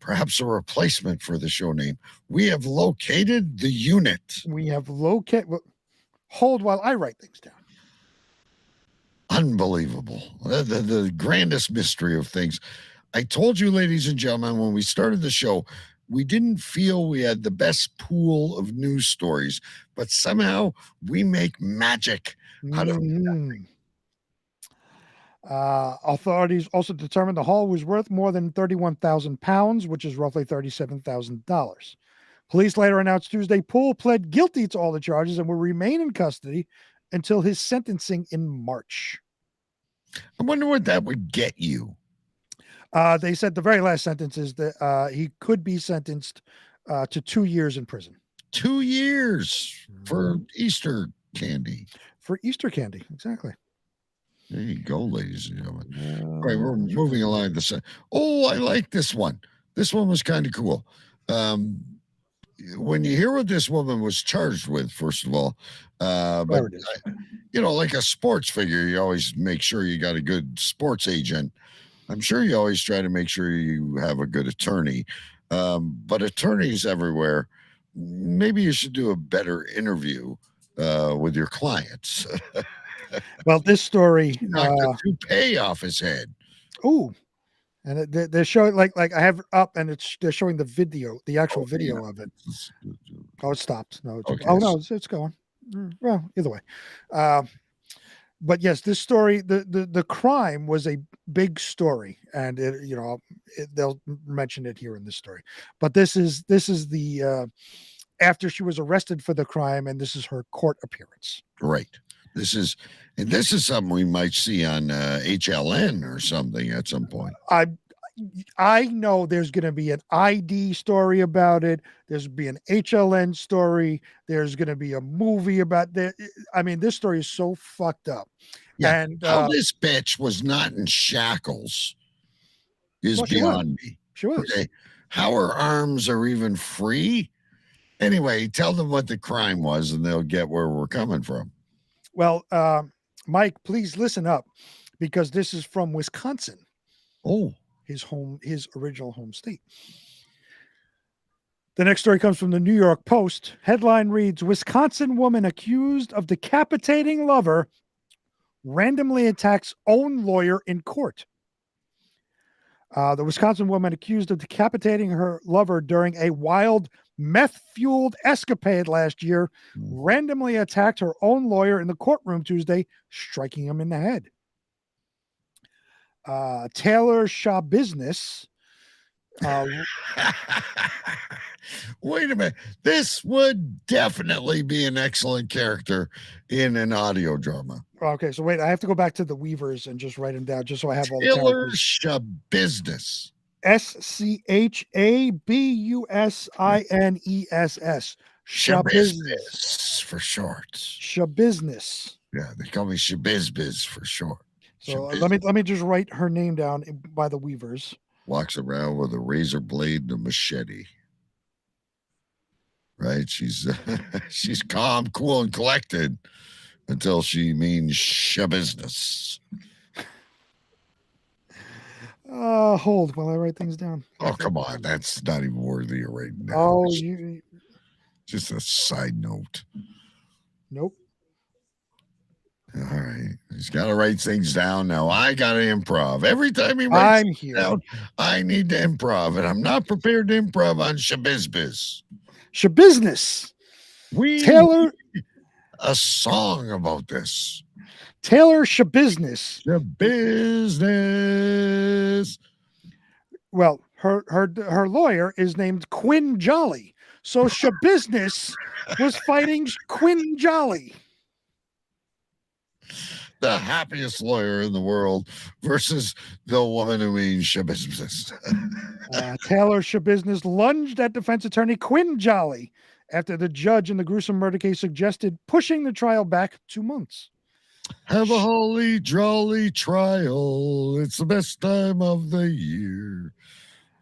Perhaps a replacement for the show name. We have located the unit. We have located. Hold while I write things down. Unbelievable. The grandest mystery of things. I told you, ladies and gentlemen, when we started the show, we didn't feel we had the best pool of news stories, but somehow we make magic out of nothing. Authorities also determined the haul was worth more than 31,000 pounds, which is roughly $37,000. Police later announced Tuesday Poole pled guilty to all the charges and will remain in custody until his sentencing in March. I wonder what that would get you. They said the very last sentence is that he could be sentenced to 2 years in prison. 2 years for Easter candy. For Easter candy, exactly. There you go, ladies and gentlemen. All right, we're moving along. I like this one. This one was kind of cool. When you hear what this woman was charged with, first of all, but like a sports figure, you always make sure you got a good sports agent. I'm sure you always try to make sure you have a good attorney. But attorneys everywhere, maybe you should do a better interview with your clients. Well, this story knocked a toupee off his head. Oh, and they're showing like I have it up, and they're showing the video, the actual video of it. Oh, it stopped. No, it's going. Well, either way. But yes, this story, the crime was a big story, and they'll mention it here in this story. But this is the after she was arrested for the crime, and this is her court appearance. Right. This is something we might see on HLN or something at some point. I know there's going to be an ID story about it. There's going to be an HLN story. There's going to be a movie about that. I mean, this story is so fucked up. Yeah. And how this bitch was not in shackles is beyond me. She was. Okay. How her arms are even free. Anyway, tell them what the crime was and they'll get where we're coming from. Well, Mike, please listen up, because this is from Wisconsin. Oh, his original home state. The next story comes from the New York Post. Headline reads, Wisconsin woman accused of decapitating lover randomly attacks own lawyer in court. The Wisconsin woman accused of decapitating her lover during a wild meth-fueled escapade last year randomly attacked her own lawyer in the courtroom Tuesday, striking him in the head. Taylor Shaw Business. Wait a minute. This would definitely be an excellent character in an audio drama. Okay, so wait, I have to go back to the Weavers and just write them down just so I have all the Taylor Shaw Business. SCHABUSINESS. Shabusiness for short. Shabusiness. Yeah, they call me Shabizbiz for short. So let me just write her name down by the Weavers. Walks around with a razor blade and a machete. Right? She's calm, cool, and collected until she means shabusiness. Hold while I write things down. Oh, come on. That's not even worthy of writing down. Oh, Just a side note. Nope. All right. He's got to write things down now. I got to improv. Every time he I'm writes things here. down, I need to improv, and I'm not prepared to improv on Shabizbiz. Shabusiness. We Taylor. need a song about this. Taylor Shabusiness. Shabusiness. Well, her lawyer is named Quinn Jolly. So Shabusiness was fighting Quinn Jolly. The happiest lawyer in the world versus the woman who means Shabusiness. Taylor Shabusiness lunged at defense attorney Quinn Jolly after the judge in the gruesome murder case suggested pushing the trial back 2 months. Have a holly jolly trial. It's the best time of the year.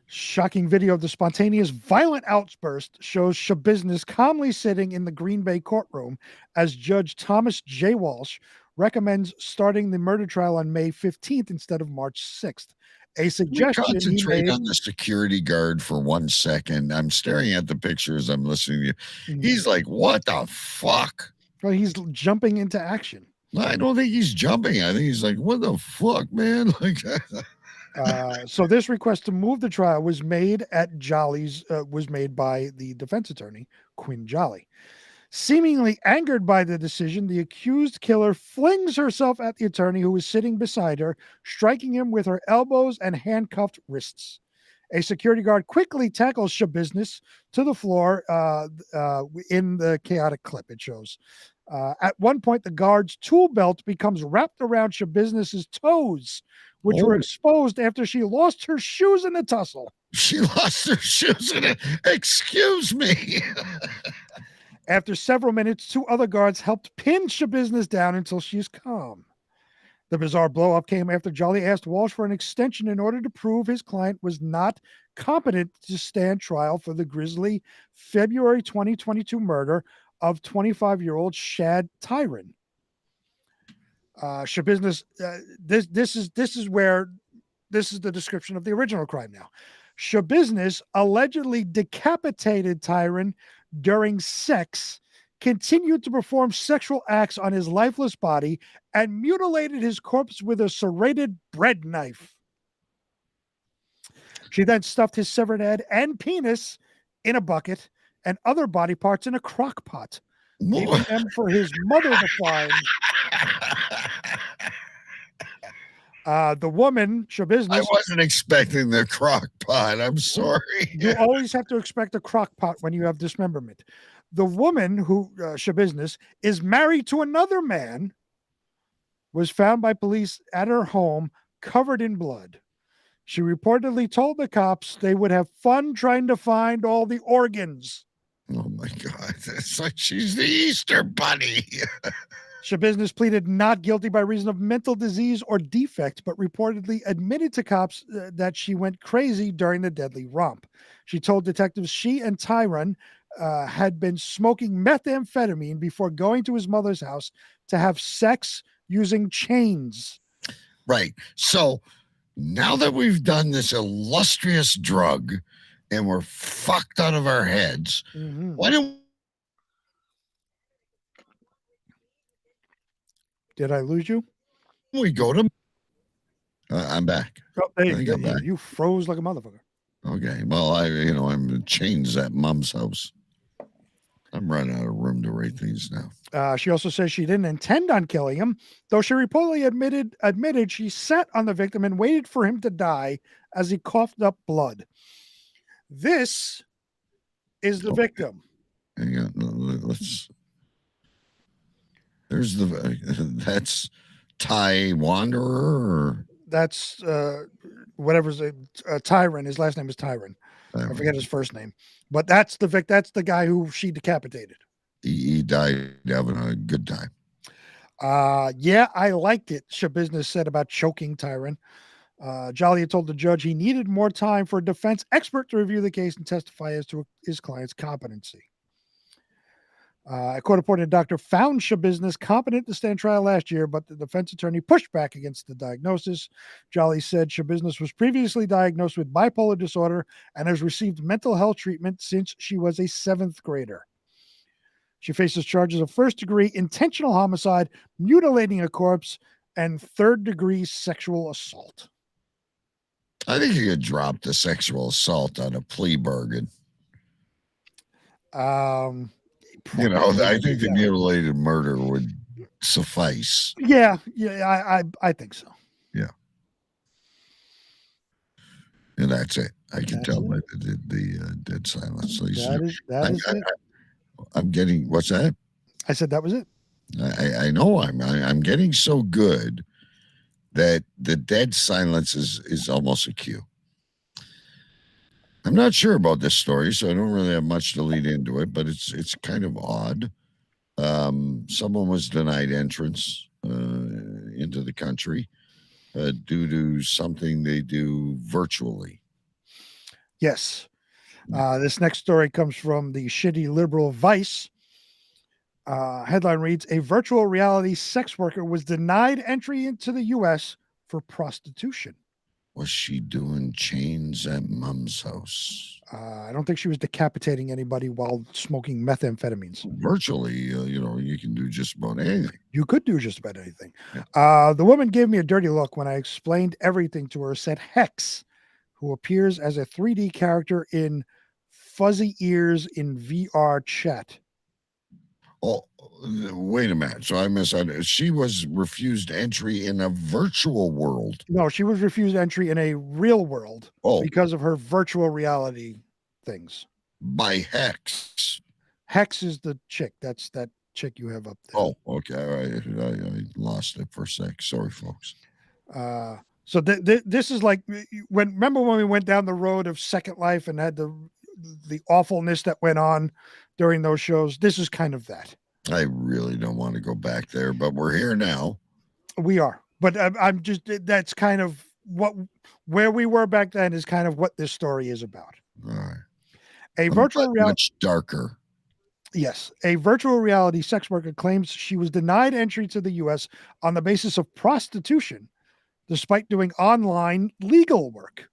Shocking video of the spontaneous violent outburst shows Shabusiness calmly sitting in the Green Bay courtroom as Judge Thomas J. Walsh recommends starting the murder trial on May 15th instead of March 6th. A suggestion he concentrate made on the security guard for 1 second. I'm staring at the pictures. I'm listening to you. He's like, what the fuck? Well, he's jumping into action. I don't think he's jumping. I think he's like, what the fuck, man? Like, so this request to move the trial was made at Jolly's was made by the defense attorney, Quinn Jolly. Seemingly angered by the decision, the accused killer flings herself at the attorney who is sitting beside her, striking him with her elbows and handcuffed wrists. A security guard quickly tackles Shabusiness to the floor in the chaotic clip it shows. At one point, the guard's tool belt becomes wrapped around Shabusiness's toes, which were exposed after she lost her shoes in the tussle. She lost her shoes in it. Excuse me. After several minutes, 2 other guards helped pin Shabusiness down until she's calm. The bizarre blow-up came after Jolly asked Walsh for an extension in order to prove his client was not competent to stand trial for the grisly February 2022 murder of 25-year-old Shad Tyron. Shabusiness, this is the description of the original crime now. Shabusiness allegedly decapitated Tyron during sex, continued to perform sexual acts on his lifeless body, and mutilated his corpse with a serrated bread knife. She then stuffed his severed head and penis in a bucket and other body parts in a crock pot, leaving them for his mother to find. The woman, Shabusiness. I wasn't expecting the crock pot. I'm sorry. You always have to expect a crock pot when you have dismemberment. The woman who, Shabusiness, is married to another man, was found by police at her home covered in blood. She reportedly told the cops they would have fun trying to find all the organs. Oh my God. It's like she's the Easter bunny. Shabusiness pleaded not guilty by reason of mental disease or defect, but reportedly admitted to cops that she went crazy during the deadly romp. She told detectives she and Tyron had been smoking methamphetamine before going to his mother's house to have sex using chains. Right. So now that we've done this illustrious drug and we're fucked out of our heads, why don't Did I lose you? we go to... I'm back. Oh, there you go. You froze like a motherfucker. Okay. Well, I'm in chains at mom's house. I'm running out of room to write things now. She also says she didn't intend on killing him, though she reportedly admitted she sat on the victim and waited for him to die as he coughed up blood. This is the victim. Hang on, let's. There's that's Ty Wanderer. Or? That's whatever's Tyron. His last name is Tyron. I forget his first name, but that's the guy who she decapitated. He died having a good time. Yeah, I liked it. Shabusiness said about choking Tyron. Jolly had told the judge he needed more time for a defense expert to review the case and testify as to his client's competency. A court-appointed doctor found Shabiznes competent to stand trial last year, but the defense attorney pushed back against the diagnosis. Jolly said Shabiznes was previously diagnosed with bipolar disorder and has received mental health treatment since she was a 7th grader. She faces charges of first-degree intentional homicide, mutilating a corpse, and third-degree sexual assault. I think you could drop the sexual assault on a plea bargain. You know, I think the mutilated murder would suffice. Yeah, I think so. Yeah. And that's it. I can tell by the dead silence. That is it. I'm getting, what's that? I said that was it. I know I'm getting so good that the dead silence is almost a cue. I'm not sure about this story, so I don't really have much to lead into it, but it's kind of odd. Someone was denied entrance into the country due to something they do virtually. Yes. This next story comes from the shitty liberal Vice. Headline reads, a virtual reality sex worker was denied entry into the U.S. for prostitution. Was she doing chains at mom's house? I don't think she was decapitating anybody while smoking methamphetamines. Virtually, you can do just about anything. You could do just about anything. Yeah. The woman gave me a dirty look when I explained everything to her, said Hex, who appears as a 3D character in Fuzzy Ears in VR chat. Oh, wait a minute. So I misunderstood. She was refused entry in a virtual world. No, she was refused entry in a real world because of her virtual reality things. By Hex. Hex is the chick. That's that chick you have up there. Oh, okay. All right. I lost it for a sec. Sorry, folks. So this is like remember when we went down the road of Second Life and had the awfulness that went on during those shows. This is kind of that. I really don't want to go back there, but we're here now. We are, but I'm just, that's kind of where we were back then is kind of what this story is about. All right. A virtual reality, much darker. Yes. A virtual reality sex worker claims she was denied entry to the U.S. on the basis of prostitution, despite doing online legal work.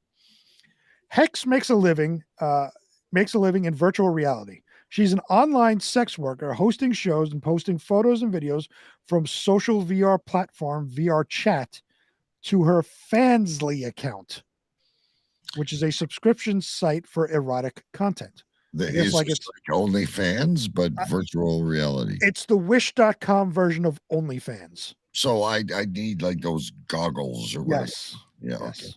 Hex makes a living in virtual reality. She's an online sex worker hosting shows and posting photos and videos from social VR platform VR Chat to her Fansly account, which is a subscription site for erotic content. It's like OnlyFans, but virtual reality. It's the Wish.com version of OnlyFans. So I need like those goggles or whatever. Yes. Yeah. Yes. Okay.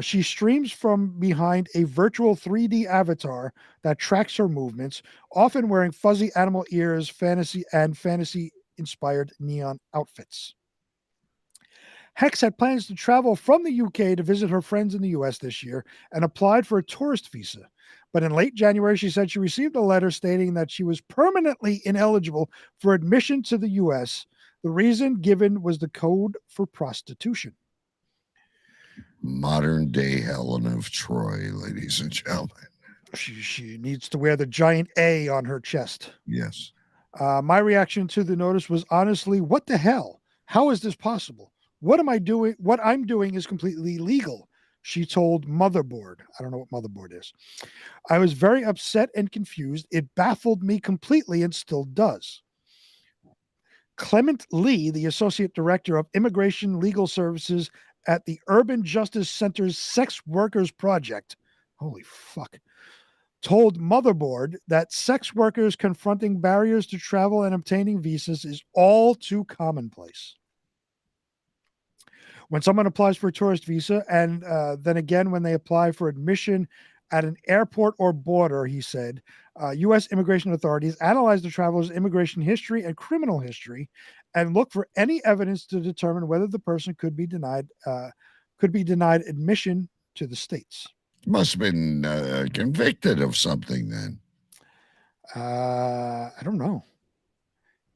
She streams from behind a virtual 3D avatar that tracks her movements, often wearing fuzzy animal ears, fantasy-inspired neon outfits. Hex had plans to travel from the UK to visit her friends in the US this year and applied for a tourist visa. But in late January, she said she received a letter stating that she was permanently ineligible for admission to the US. The reason given was the code for prostitution. Modern day Helen of Troy, ladies and gentlemen. She needs to wear the giant A on her chest. Yes. My reaction to the notice was honestly, what the hell? How is this possible? What am I doing? What I'm doing is completely legal, she told Motherboard. I don't know what Motherboard is. I was very upset and confused. It baffled me completely and still does. Clement Lee, the Associate Director of Immigration Legal Services at the Urban Justice Center's Sex Workers Project, holy fuck, told Motherboard that sex workers confronting barriers to travel and obtaining visas is all too commonplace. When someone applies for a tourist visa, and then again when they apply for admission at an airport or border, he said, U.S. immigration authorities analyze the traveler's immigration history and criminal history and look for any evidence to determine whether the person could be denied admission to the States. Must have been convicted of something then. I don't know.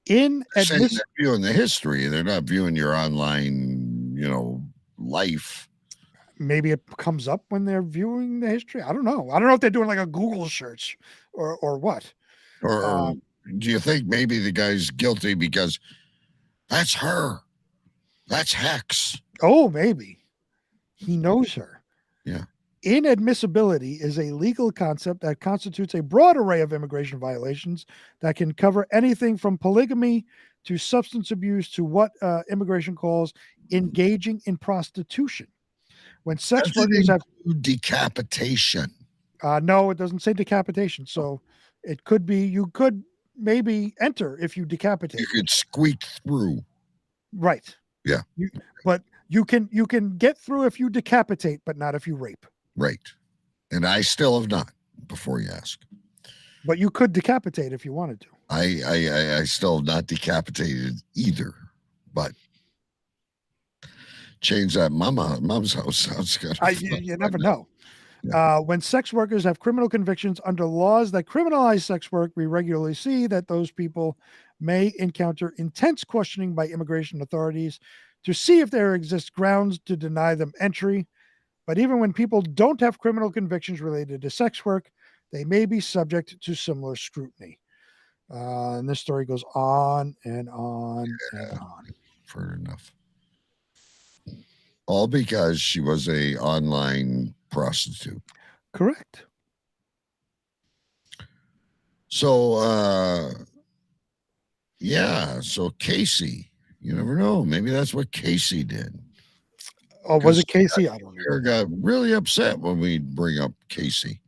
They're viewing the history. They're not viewing your online, life. Maybe it comes up when they're viewing the history. I don't know. I don't know if they're doing like a Google search or what. Or do you think maybe the guy's guilty because that's her? That's Hex. Oh, maybe. He knows her. Yeah. Inadmissibility is a legal concept that constitutes a broad array of immigration violations that can cover anything from polygamy to substance abuse to what immigration calls engaging in prostitution. When sex workers have decapitation. No, it doesn't say decapitation. So it could be you could maybe enter if you decapitate. You could squeak through. Right. Yeah. But you can get through if you decapitate, but not if you rape. Right. And I still have not, before you ask. But you could decapitate if you wanted to. I still have not decapitated either, but change that mom's house sounds good. You never know. Yeah. When sex workers have criminal convictions under laws that criminalize sex work, we regularly see that those people may encounter intense questioning by immigration authorities to see if there exists grounds to deny them entry. But even when people don't have criminal convictions related to sex work, they may be subject to similar scrutiny. And this story goes on and on and on. Fair enough. All because she was a online prostitute. Correct. So, so Casey, you never know. Maybe that's what Casey did. Oh, was it Casey? I don't know. Got really upset when we bring up Casey.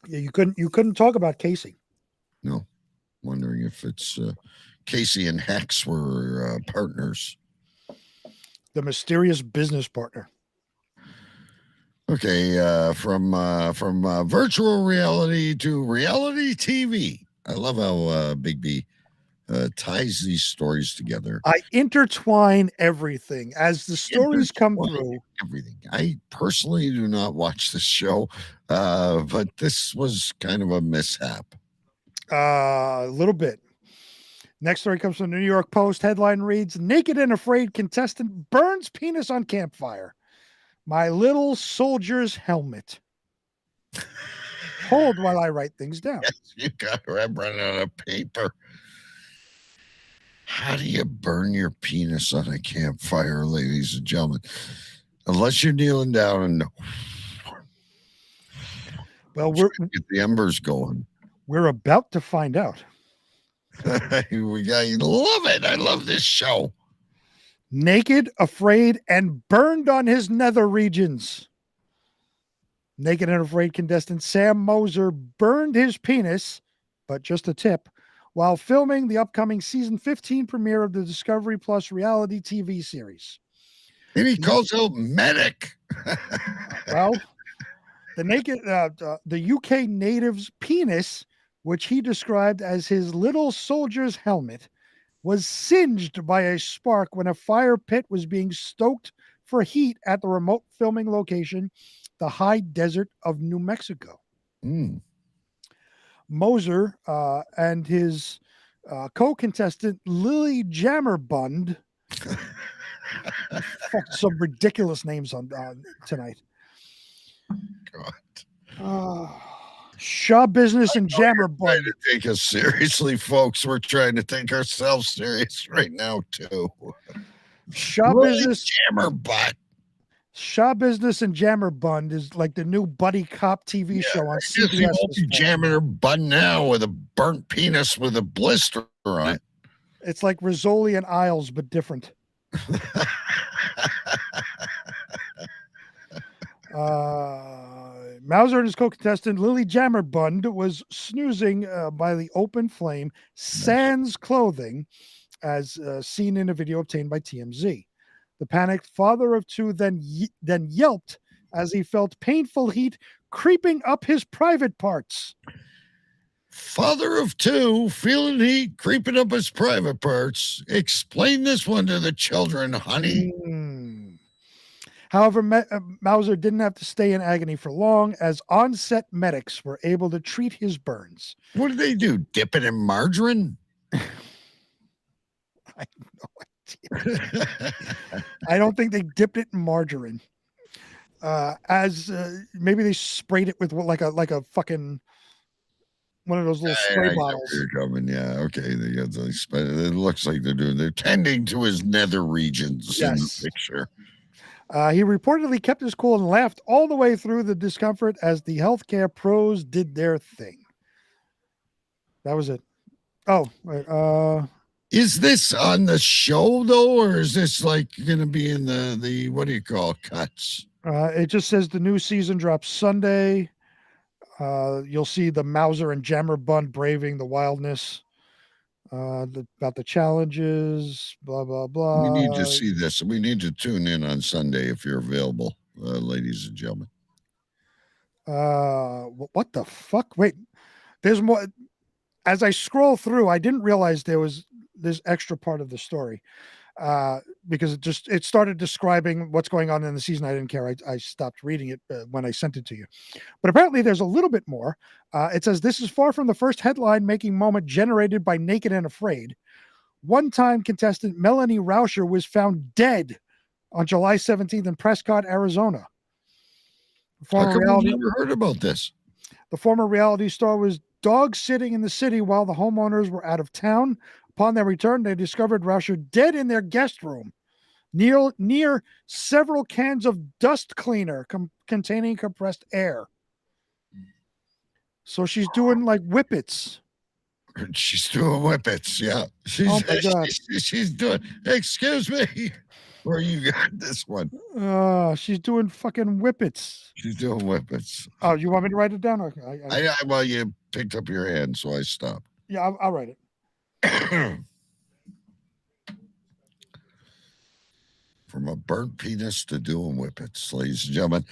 Yeah, you couldn't talk about Casey. No, wondering if it's Casey and Hex were partners. The mysterious business partner. Okay, from virtual reality to reality TV. I love how Big B ties these stories together. I intertwine everything as the stories come through. Everything. I personally do not watch this show, but this was kind of a mishap. A little bit. Next story comes from the New York Post. Headline reads, "Naked and afraid contestant burns penis on campfire. My little soldier's helmet." Hold while I write things down. Yes, you got it. I'm running out of paper. How do you burn your penis on a campfire, ladies and gentlemen? Unless you're kneeling down and we're get the embers going. We're about to find out. I love it. I love this show. Naked, afraid, and burned on his nether regions. Naked and afraid contestant Sam Moser burned his penis, but just a tip, while filming the upcoming season 15 premiere of the Discovery Plus reality TV series. And he calls out medic. Well, the UK native's penis, which he described as his little soldier's helmet, was singed by a spark when a fire pit was being stoked for heat at the remote filming location, the high desert of New Mexico. Moser and his co-contestant Lily Jammerbund, some ridiculous names on tonight. God. Shaw Business and Jammerbund. Trying to take us seriously, folks. We're trying to take ourselves serious right now too. Shaw Business Jammerbutt. Shaw Business and Jammerbund is like the new buddy cop TV show on CBS. You won't be jamming her bun now with a burnt penis with a blister on it. It's like Rizzoli and Isles, but different. Mauser and his co-contestant Lily Jammerbund was snoozing by the open flame, sans clothing, as seen in a video obtained by TMZ. The panicked father of two then yelped as he felt painful heat creeping up his private parts. Father of two feeling heat creeping up his private parts. Explain this one to the children, honey. However, Mauser didn't have to stay in agony for long, as on-set medics were able to treat his burns. What did they do? Dip it in margarine? I have no idea. I don't think they dipped it in margarine. Maybe they sprayed it with like a fucking one of those little spray I get where bottles. you're coming. Yeah. Okay. They got it looks like they're tending to his nether regions in the Yes. picture. He reportedly kept his cool and laughed all the way through the discomfort as the healthcare pros did their thing. That was it. Oh, is this on the show though, or is this like going to be in the what do you call cuts? It just says the new season drops Sunday. You'll see the Mauser and Jammer Bun braving the wildness. About the challenges, blah blah blah. We need to see this. We need to tune in on Sunday if you're available, ladies and gentlemen. What the fuck? Wait, there's more. As I scroll through, I didn't realize there was this extra part of the story. Because it started describing what's going on in the season. I didn't care. I stopped reading it when I sent it to you. But apparently there's a little bit more. It says, this is far from the first headline-making moment generated by Naked and Afraid. One-time contestant Melanie Rauscher was found dead on July 17th in Prescott, Arizona. How come we never heard about this? The former reality star was dog-sitting in the city while the homeowners were out of town. Upon their return, they discovered Rauscher dead in their guest room near several cans of dust cleaner containing compressed air. So she's doing like whippets. She's doing whippets, yeah. She's doing, excuse me, where you got this one? She's doing fucking whippets. She's doing whippets. Oh, you want me to write it down? Okay. Well, you picked up your hand, so I stopped. Yeah, I'll write it. From a burnt penis to doing whippets, ladies and gentlemen.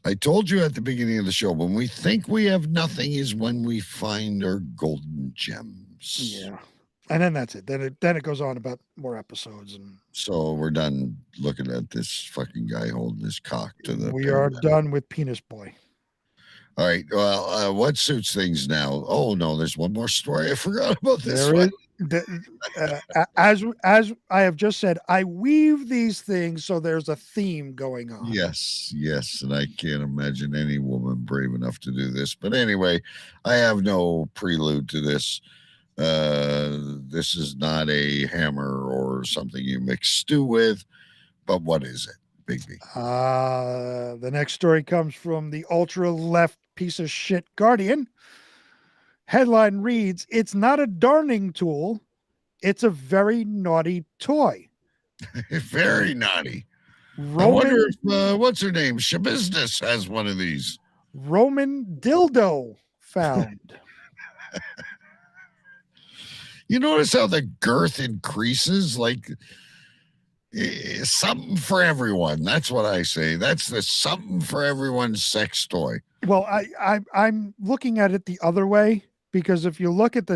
I told you at the beginning of the show, when we think we have nothing is when we find our golden gems. Yeah. And then that's it. Then it goes on about more episodes. And so we're done looking at this fucking guy holding his cock to the We are done with Penis Boy. All right. Well, what suits things now? Oh, no, there's one more story. I forgot about this one. As I have just said, I weave these things so there's a theme going on. Yes, and I can't imagine any woman brave enough to do this. But anyway, I have no prelude to this. This is not a hammer or something you mix stew with, but what is it, Big B? The next story comes from the ultra-left piece of shit Guardian. Headline reads, "It's not a darning tool. It's a very naughty toy." Very naughty. I wonder if, what's her name? Shabusiness has one of these. Roman dildo found. You notice how the girth increases? Like, something for everyone. That's what I say. That's the something for everyone sex toy. Well, I'm looking at it the other way, because if you look at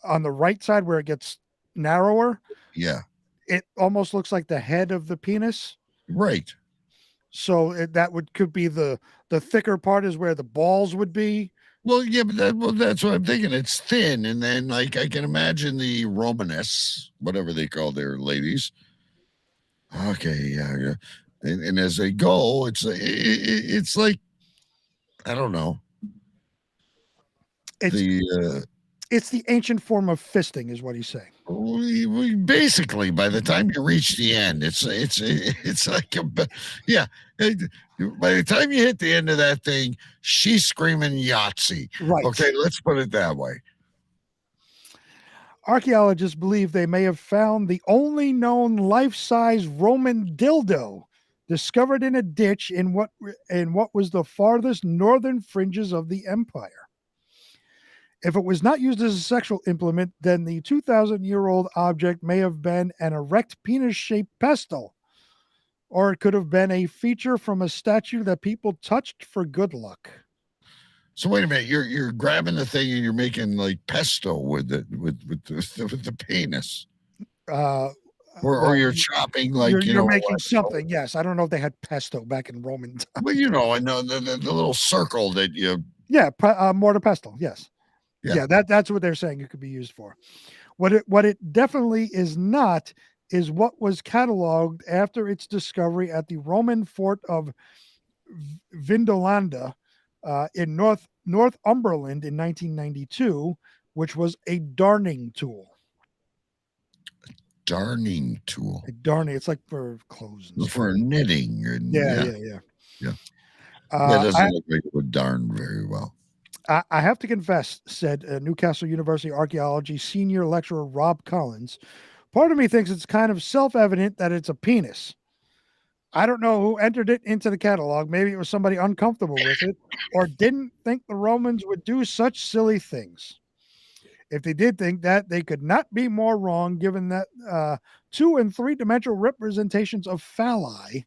on the right side where it gets narrower, yeah, it almost looks like the head of the penis. Right. So could be the thicker part is where the balls would be. Well, yeah, but that's what I'm thinking. It's thin, and then like I can imagine the Romanesses, whatever they call their ladies. Okay, yeah. And as they go, it's like, I don't know. It's the ancient form of fisting, is what he's saying. We basically, by the time you reach the end, it's like yeah. By the time you hit the end of that thing, she's screaming Yahtzee. Right. Okay, let's put it that way. Archaeologists believe they may have found the only known life-size Roman dildo discovered in a ditch in what was the farthest northern fringes of the empire. If it was not used as a sexual implement, then the 2,000-year-old object may have been an erect penis-shaped pestle, or it could have been a feature from a statue that people touched for good luck. So wait a minute, you're grabbing the thing and you're making like pesto with the penis, or you're chopping like you're making something. Yes, I don't know if they had pesto back in Roman time. Well, I know the little circle that you. Yeah, mortar pestle. Yes. Yeah, that's what they're saying it could be used for. What it definitely is not is what was cataloged after its discovery at the Roman fort of Vindolanda in Northumberland in 1992, which was a darning tool. Darning tool. A darning, it's like for clothes and For knitting. And yeah. Yeah, it doesn't I, look like it would darn very well. I have to confess, said Newcastle University archaeology senior lecturer Rob Collins, part of me thinks it's kind of self-evident that it's a penis. I don't know who entered it into the catalog. Maybe it was somebody uncomfortable with it or didn't think the Romans would do such silly things. If they did think that, they could not be more wrong, given that 2- and 3-dimensional representations of phalli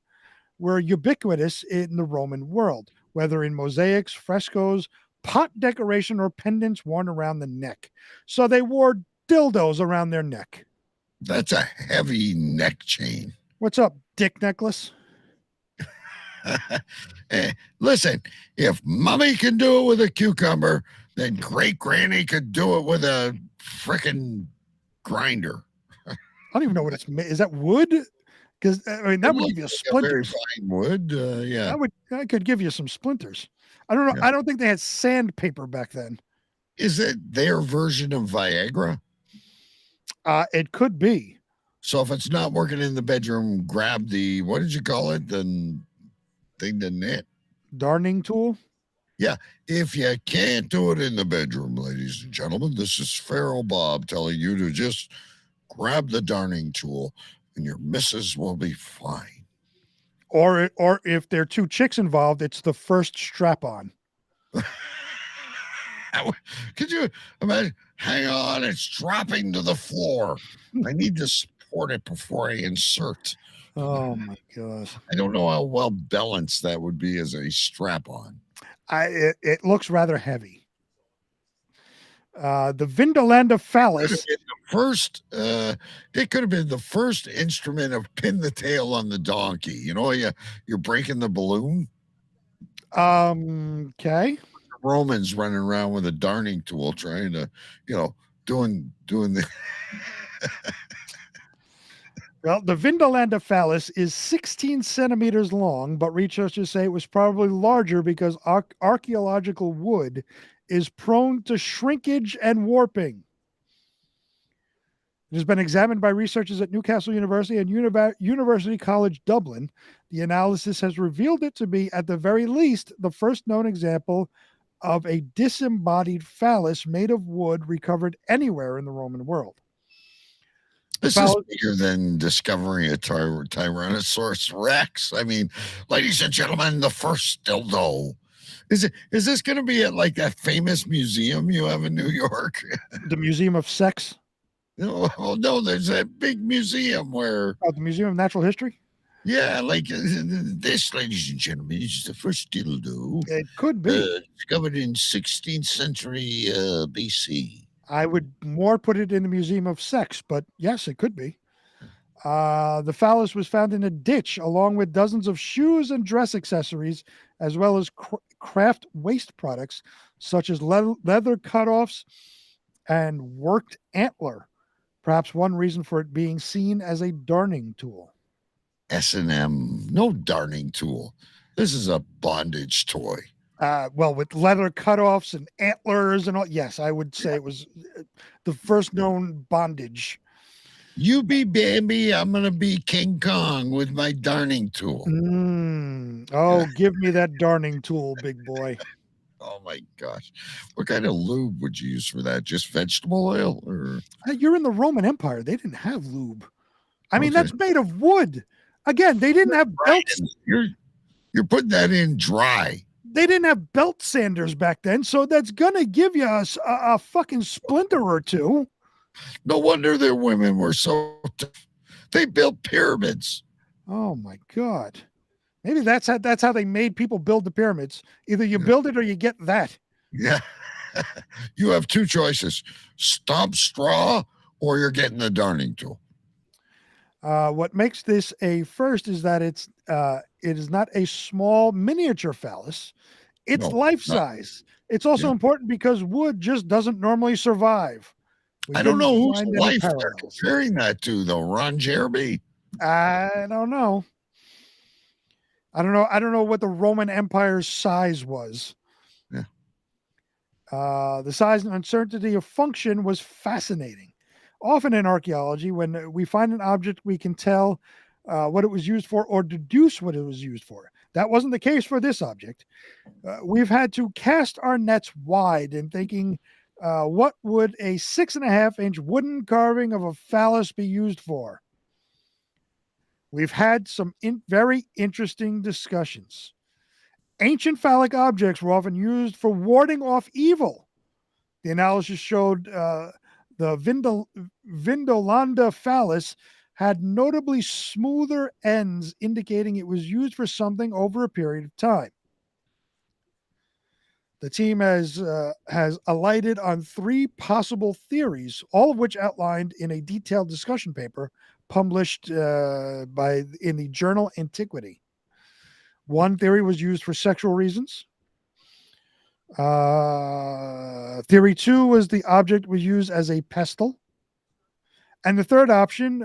were ubiquitous in the Roman world, whether in mosaics, frescoes, pot decoration, or pendants worn around the neck. So they wore dildos around their neck. That's a heavy neck chain. What's up, dick necklace? Listen, if mommy can do it with a cucumber, then great granny could do it with a frickin' grinder. I don't even know what it's made. Is that wood? Because I mean, that would give you splinters. Very fine wood, yeah. I could give you some splinters. I don't know. Yeah. I don't think they had sandpaper back then. Is it their version of Viagra? It could be. So if it's not working in the bedroom, grab the, what did you call it? The thing to knit. Darning tool? Yeah. If you can't do it in the bedroom, ladies and gentlemen, this is Pharaoh Bob telling you to just grab the darning tool and your missus will be fine. Or if there are 2 chicks involved, it's the first strap on. Could you imagine? Hang on, it's dropping to the floor. I need to support it before I insert. Oh my gosh. I don't know how well balanced that would be as a strap on. It looks rather heavy. The Vindolanda phallus. It could have been the first instrument of pin the tail on the donkey. You know, you're breaking the balloon. Okay. Romans running around with a darning tool, trying to, doing the. Well, the Vindolanda phallus is 16 centimeters long, but researchers say it was probably larger because archaeological wood is prone to shrinkage and warping. It has been examined by researchers at Newcastle University and University College Dublin. The analysis has revealed it to be, at the very least, the first known example of a disembodied phallus made of wood recovered anywhere in the Roman world. This is bigger than discovering a Tyrannosaurus Rex. I mean, ladies and gentlemen, the first dildo. Is this going to be at like that famous museum you have in New York? The Museum of Sex? No, there's that big museum where... Oh, the Museum of Natural History? Yeah, like this, ladies and gentlemen, is the first dildo. It could be. Discovered in 16th century BC. I would more put it in the Museum of Sex, but yes, it could be. The phallus was found in a ditch along with dozens of shoes and dress accessories, as well as craft waste products such as leather cutoffs and worked antler. Perhaps one reason for it being seen as a darning tool. S&M, no darning tool. This is a bondage toy. Well, with leather cutoffs and antlers and all. Yes, I would say it was the first known bondage. You be Bambi, I'm going to be King Kong with my darning tool. Oh, give me that darning tool, big boy. Oh, my gosh. What kind of lube would you use for that? Just vegetable oil? Or You're in the Roman Empire. They didn't have lube. I mean, that's made of wood. Again, they didn't have belts. You're putting that in dry. They didn't have belt sanders back then, so that's going to give you a fucking splinter or two. No wonder their women were so tough. They built pyramids. Oh, my God. Maybe that's how they made people build the pyramids. Either you build it or you get that. Yeah. You have 2 choices. Stomp straw or you're getting the darning tool. What makes this a first is that it is not a small miniature phallus. It's life size. It's also important because wood just doesn't normally survive. I don't know whose life they're comparing that to, though. Ron Jeremy? I don't know. I don't know what the Roman Empire's size was. Yeah. The size and uncertainty of function was fascinating. Often in archaeology, when we find an object, we can tell what it was used for or deduce what it was used for. That wasn't the case for this object. We've had to cast our nets wide in thinking, what would a 6.5-inch wooden carving of a phallus be used for? We've had some very interesting discussions. Ancient phallic objects were often used for warding off evil. The analysis showed the Vindolanda phallus had notably smoother ends, indicating it was used for something over a period of time. The team has alighted on 3 possible theories, all of which outlined in a detailed discussion paper published in the journal Antiquity. One theory was used for sexual reasons. Theory 2 was the object was used as a pestle. And the third option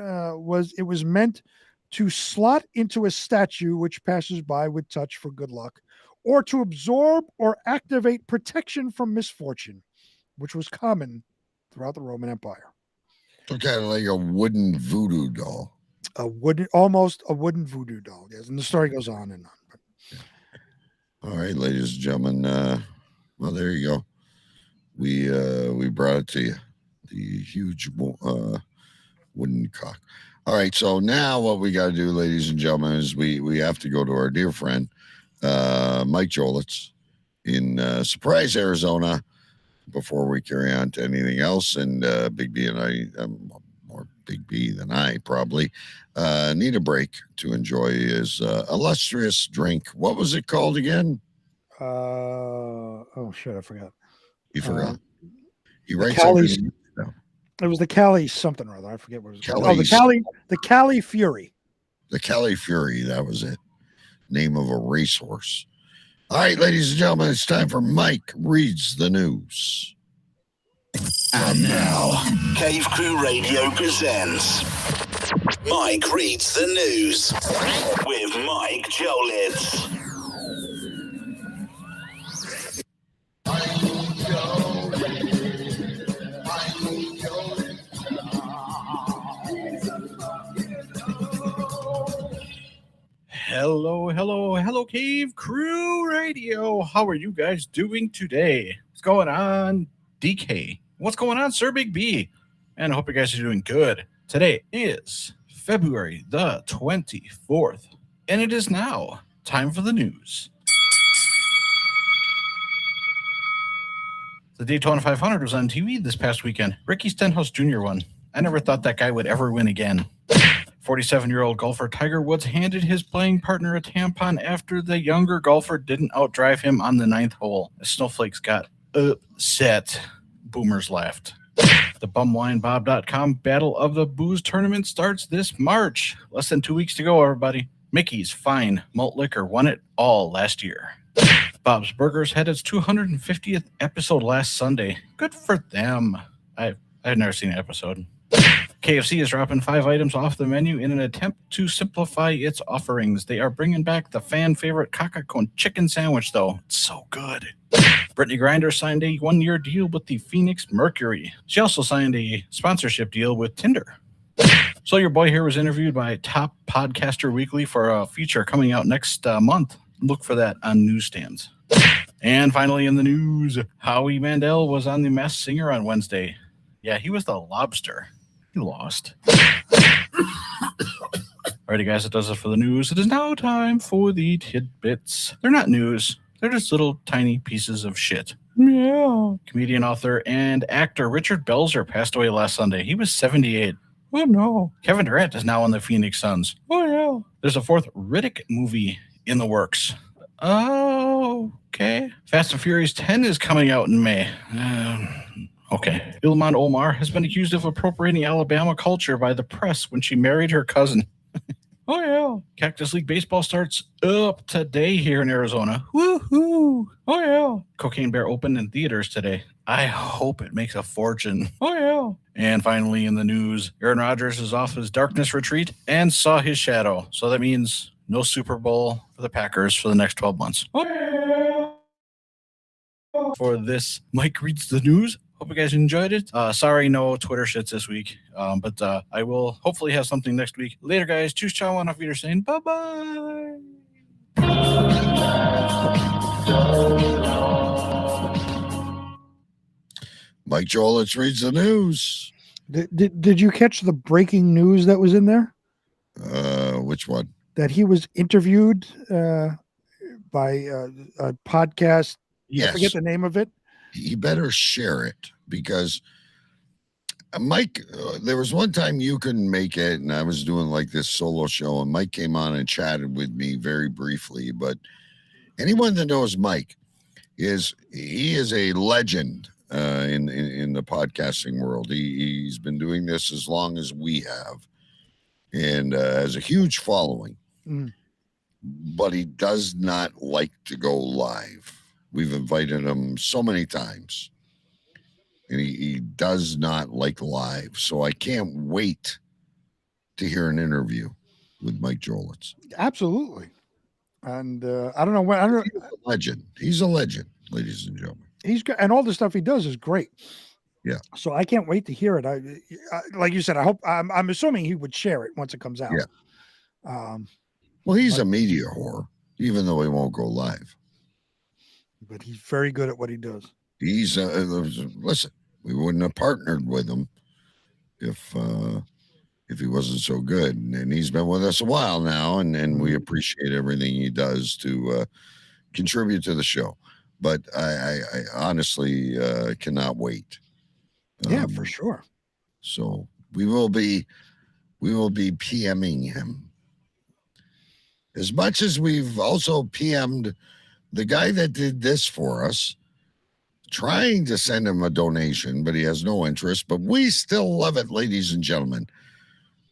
was it was meant to slot into a statue which passers-by would touch for good luck, or to absorb or activate protection from misfortune, which was common throughout the Roman Empire. So kind of like a wooden voodoo doll. Almost a wooden voodoo doll, yes. And the story goes on and on. All right, ladies and gentlemen. Well, there you go. We brought it to you. The huge wooden cock. All right, so now what we got to do, ladies and gentlemen, is we have to go to our dear friend Mike Jolitz in Surprise, Arizona, before we carry on to anything else. And Big B and I, more Big B than I probably, need a break to enjoy his illustrious drink. What was it called again? Oh shit, I forgot. You forgot. He The writes Cali's, everything down. It was the Cali something or other. I forget what it was called. Oh, Cali's. the Cali Fury. The Cali Fury, that was it. Name of a racehorse. All right, ladies and gentlemen, it's time for Mike Reads the News. And now, Cave Crew Radio presents Mike Reads the News with Mike Jolitz. Hello, Cave Crew Radio. How are you guys doing today? What's going on, DK? What's going on, Sir Big B? And I hope you guys are doing good. Today is February the 24th, and it is now time for the news. The Daytona 500 was on TV this past weekend. Ricky Stenhouse Jr. won. I never thought that guy would ever win again. 47-year-old golfer Tiger Woods handed his playing partner a tampon after the younger golfer didn't outdrive him on the 9th hole. The snowflakes got upset. Boomers laughed. The bumwinebob.com Battle of the Booze tournament starts this March. Less than 2 weeks to go, everybody. Mickey's Fine Malt Liquor won it all last year. Bob's Burgers had its 250th episode last Sunday. Good for them. I've never seen an episode. KFC is dropping 5 items off the menu in an attempt to simplify its offerings. They are bringing back the fan favorite Caca-Con chicken sandwich, though. It's so good. Brittany Griner signed a 1-year deal with the Phoenix Mercury. She also signed a sponsorship deal with Tinder. So your boy here was interviewed by Top Podcaster Weekly for a feature coming out next month. Look for that on newsstands. And finally in the news, Howie Mandel was on The Masked Singer on Wednesday. Yeah, he was the lobster. He lost. Alrighty, guys, that does it for the news. It is now time for the tidbits. They're not news. They're just little tiny pieces of shit. Yeah. Comedian, author, and actor Richard Belzer passed away last Sunday. He was 78. Oh, no. Kevin Durant is now on the Phoenix Suns. Oh, yeah. There's a 4th Riddick movie in the works. Oh, okay. Fast and Furious 10 is coming out in May. Okay. Ilhan Omar has been accused of appropriating Alabama culture by the press when she married her cousin. Oh, yeah. Cactus League Baseball starts up today here in Arizona. Woohoo. Oh, yeah. Cocaine Bear opened in theaters today. I hope it makes a fortune. Oh, yeah. And finally in the news, Aaron Rodgers is off his darkness retreat and saw his shadow. So that means no Super Bowl for the Packers for the next 12 months. Oh, yeah. for this Mike Reads the News. Hope you guys enjoyed it. Sorry, no Twitter shits this week, but I will hopefully have something next week. Later, guys. Tschüss, ciao, und auf Wiedersehen. Bye-bye. Mike Jolitz reads the news. Did you catch the breaking news that was in there? Which one? That he was interviewed by a podcast. Yes. I forget the name of it. You better share it because Mike, there was one time you couldn't make it and I was doing like this solo show and Mike came on and chatted with me very briefly. But anyone that knows Mike he is a legend in the podcasting world. He's been doing this as long as we have and has a huge following. But he does not like to go live. We've invited him so many times, and he does not like live. So I can't wait to hear an interview with Mike Jolitz. Absolutely. And I don't know when. He's a legend. He's a legend, ladies and gentlemen. He's good, and all the stuff he does is great. Yeah. So I can't wait to hear it. I like you said. I hope. I'm assuming he would share it once it comes out. Yeah. Well, he's a media whore, even though he won't go live. But he's very good at what he does. He's listen. We wouldn't have partnered with him if he wasn't so good. And he's been with us a while now, and we appreciate everything he does to contribute to the show. But I honestly cannot wait. Yeah, for sure. So we will be PMing him. As much as we've also PM'd the guy that did this for us, trying to send him a donation, but he has no interest. But we still love it, ladies and gentlemen.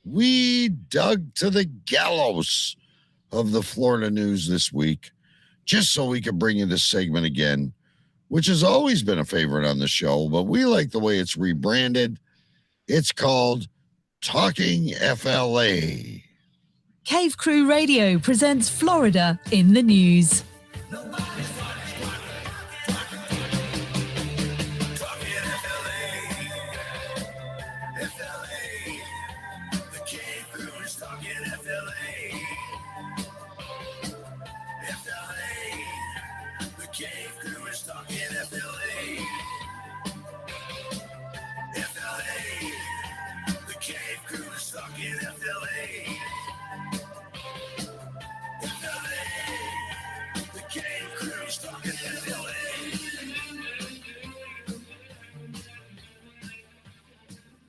We dug to the gallows of the Florida news this week, just so we could bring you this segment again, which has always been a favorite on the show, but we like the way it's rebranded. It's called Talking FLA. Cave Crew Radio presents Florida in the News.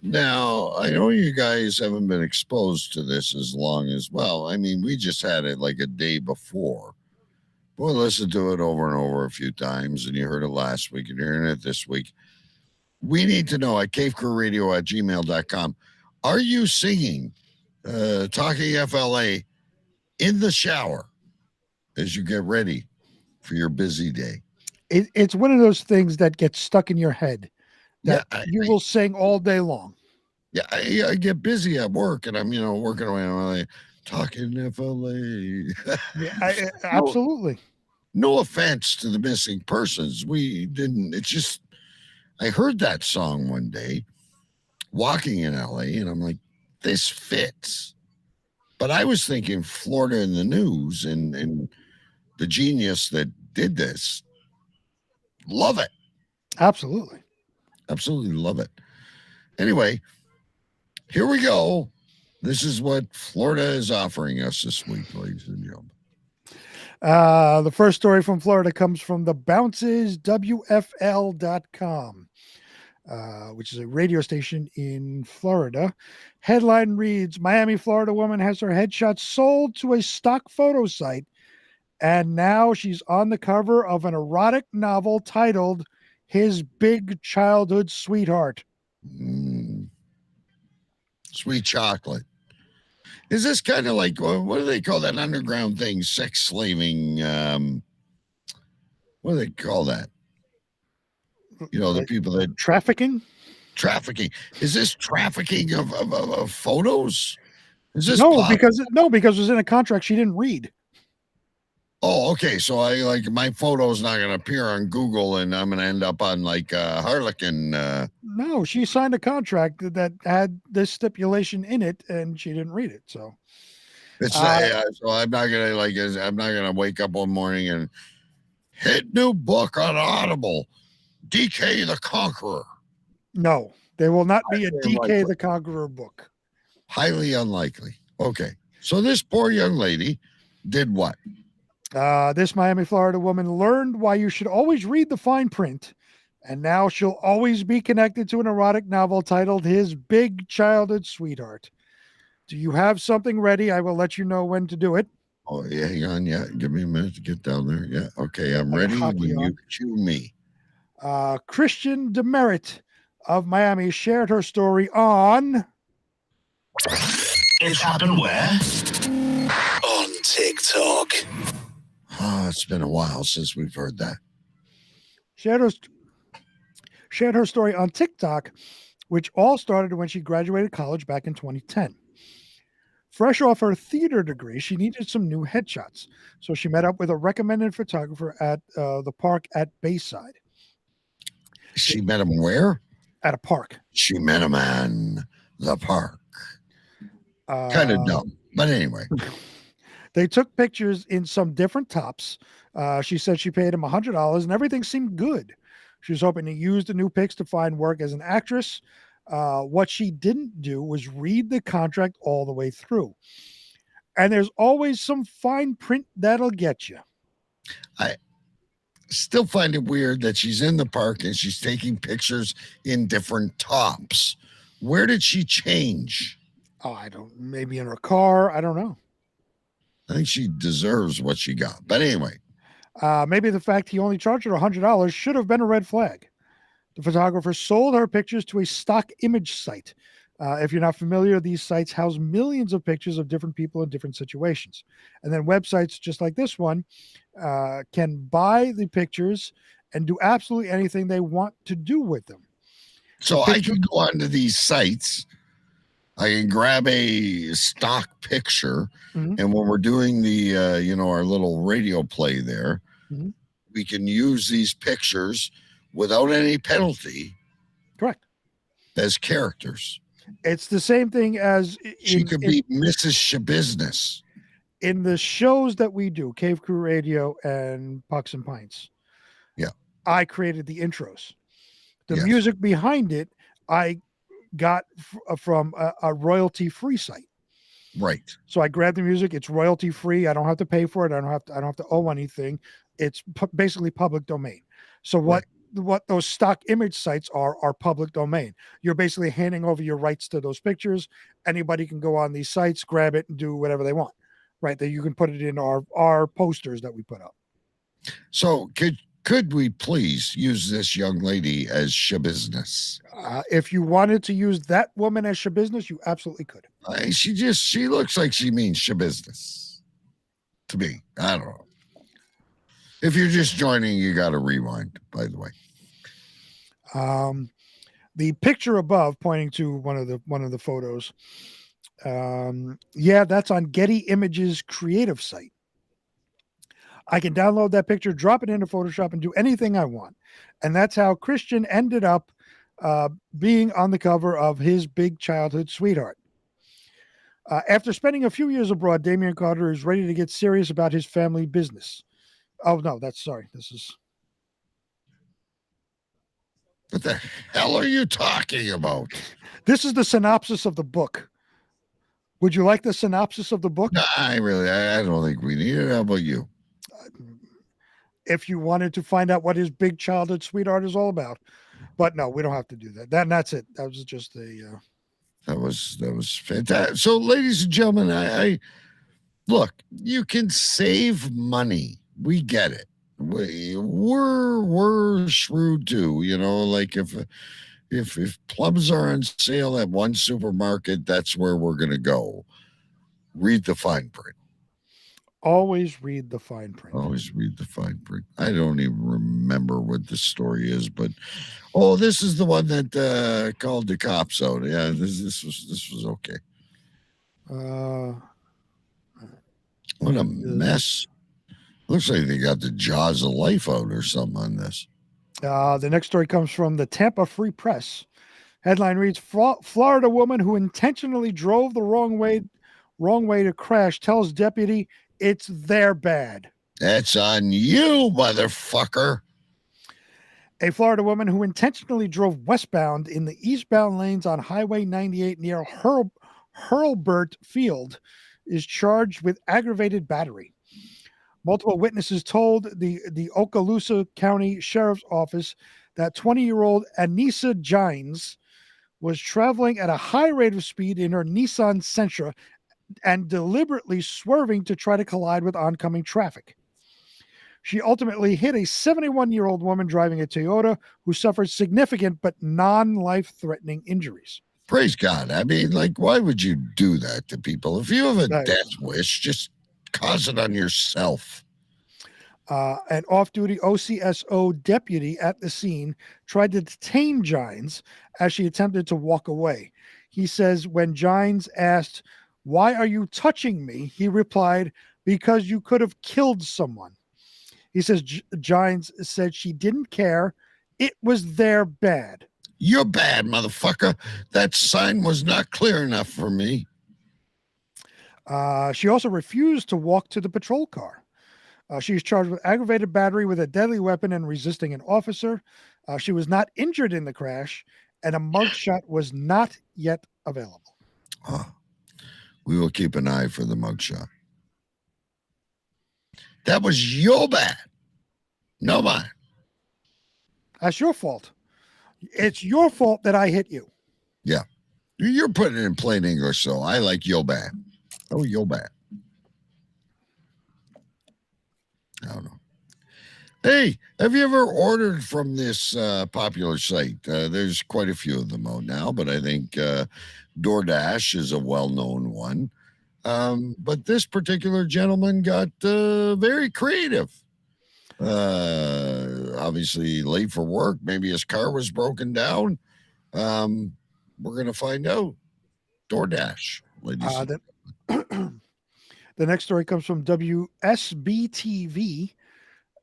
Now, I know you guys haven't been exposed to this as long as, well, I mean, we just had it like a day before. But we listened to it over and over a few times, and you heard it last week, and you're hearing it this week. We need to know at cavecrewradio@gmail.com, are you singing Talking FLA in the shower as you get ready for your busy day? It's one of those things that gets stuck in your head that you will sing all day long. Yeah, I get busy at work, and I'm, working away. I'm like, Talking FLA. Yeah, absolutely. No offense to the missing persons. We didn't. It's just, I heard that song one day walking in LA, and I'm like, this fits. But I was thinking Florida in the news, and the genius that did this, love it. Absolutely. Absolutely love it. Anyway, here we go. This is what Florida is offering us this week, ladies and gentlemen. The first story from Florida comes from the bounceswfl.com, which is a radio station in Florida. Headline reads, Miami, Florida woman has her headshot sold to a stock photo site, and now she's on the cover of an erotic novel titled His Big Childhood Sweetheart. Sweet chocolate. Is this kind of like, what do they call that underground thing? Sex slaving. What do they call that? The people that trafficking. Is this trafficking of photos? Is this because it was in a contract she didn't read. Oh, okay. So I like my photo's not going to appear on Google, and I'm going to end up on like Harlequin. No, she signed a contract that had this stipulation in it, and she didn't read it. So It's so I'm not going to I'm not going to wake up one morning and hit new book on Audible, DK the Conqueror. No, there will not be a DK the Conqueror book. Highly unlikely. Okay. So this poor young lady did what? This Miami, Florida woman learned why you should always read the fine print, and now she'll always be connected to an erotic novel titled His Big Childhood Sweetheart. Do you have something ready? I will let you know when to do it. Oh, yeah, hang on. Yeah, give me a minute to get down there. Yeah, okay, I'm ready when you cue me. Christian Demerit of Miami shared her story on... It happened where? On TikTok. Oh, it's been a while since we've heard that. Shared her story on TikTok, which all started when she graduated college back in 2010. Fresh off her theater degree, she needed some new headshots, so she met up with a recommended photographer at the park at Bayside. She met him where? At a park. She met him in the park. Kind of dumb, but anyway. They took pictures in some different tops. She said she paid him $100 and everything seemed good. She was hoping to use the new pics to find work as an actress. What she didn't do was read the contract all the way through. And there's always some fine print that'll get you. I still find it weird that she's in the park and she's taking pictures in different tops. Where did she change? Oh, I don't, maybe in her car. I don't know. I think she deserves what she got. But anyway. Maybe the fact he only charged her $100 should have been a red flag. The photographer sold her pictures to a stock image site. If you're not familiar, these sites house millions of pictures of different people in different situations. And then websites just like this one can buy the pictures and do absolutely anything they want to do with them. So I can go onto these sites. I can grab a stock picture, and when we're doing the, our little radio play there, we can use these pictures without any penalty. Correct. As characters. It's the same thing as... She could be Mrs. Shabusiness. In the shows that we do, Cave Crew Radio and Pucks and Pints, I created the intros. The music behind it, I got from a royalty-free site. Right. So I grabbed the music. It's royalty-free. I don't have to pay for it. I don't have to owe anything. It's basically public domain. So what those stock image sites are public domain. You're basically handing over your rights to those pictures. Anybody can go on these sites, grab it, and do whatever they want. Right. That you can put it in our posters that we put up. So could we please use this young lady as Shabusiness? If you wanted to use that woman as Shabusiness, you absolutely could. She looks like she means Shabusiness to me. I don't know. If you're just joining, you got to rewind, by the way. The picture above pointing to one of the photos. That's on Getty Images creative site. I can download that picture, drop it into Photoshop, and do anything I want. And that's how Christian ended up being on the cover of His Big Childhood Sweetheart. After spending a few years abroad, Damian Carter is ready to get serious about his family business. Oh, no, this is... What the hell are you talking about? This is the synopsis of the book. Would you like the synopsis of the book? No, I don't think we need it. How about you? If you wanted to find out what His Big Childhood Sweetheart is all about. But no, we don't have to do that. That's it. That was just a... That was fantastic. So, ladies and gentlemen, I look, you can save money. We get it. We're shrewd too, like if plums are on sale at one supermarket, that's where we're going to go. Read the fine print. Always read the fine print. Always read the fine print. I don't even remember what the story is, but this is the one that called the cops out. Yeah, this was okay. What a mess. Looks like they got the jaws of life out or something on this. The next story comes from the Tampa Free Press. Headline reads: Florida woman who intentionally drove the wrong way to crash tells deputy it's their bad. That's on you, motherfucker. A Florida woman who intentionally drove westbound in the eastbound lanes on Highway 98 near Hurlburt Field is charged with aggravated battery. Multiple witnesses told the Okaloosa County Sheriff's Office that 20-year-old Anissa Gines was traveling at a high rate of speed in her Nissan Sentra and deliberately swerving to try to collide with oncoming traffic. She ultimately hit a 71-year-old woman driving a Toyota who suffered significant but non-life-threatening injuries. Praise God. I mean, like, why would you do that to people? If you have a death wish, just cause it on yourself. An off-duty OCSO deputy at the scene tried to detain Gines as she attempted to walk away. He says when Gines asked, "Why are you touching me?" he replied, "Because you could have killed someone." He says Gines said she didn't care. It was their bad. You're bad, motherfucker. That sign was not clear enough for me. She also refused to walk to the patrol car. She is charged with aggravated battery with a deadly weapon and resisting an officer. She was not injured in the crash, and a mugshot was not yet available. We will keep an eye for the mugshot. That was your bad. No mine. That's your fault. It's your fault that I hit you. Yeah. You're putting it in plain English, so I like yo bad. Oh, yo bad. I don't know. Hey, have you ever ordered from this popular site? There's quite a few of them out now, but I think DoorDash is a well-known one. But this particular gentleman got very creative. Obviously late for work. Maybe his car was broken down. We're going to find out. DoorDash, ladies. The next story comes from WSB-TV.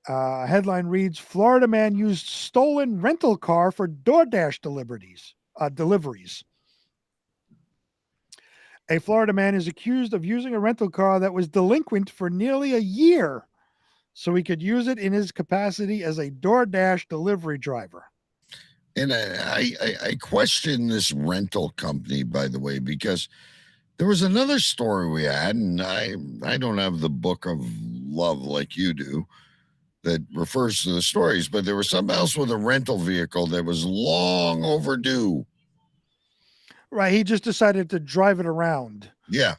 Headline reads: Florida man used stolen rental car for DoorDash deliveries. A Florida man is accused of using a rental car that was delinquent for nearly a year so he could use it in his capacity as a DoorDash delivery driver. And I question this rental company, by the way, because there was another story we had, and I don't have the book of love like you do that refers to the stories, but there was something else with a rental vehicle that was long overdue. Right. He just decided to drive it around. Yeah.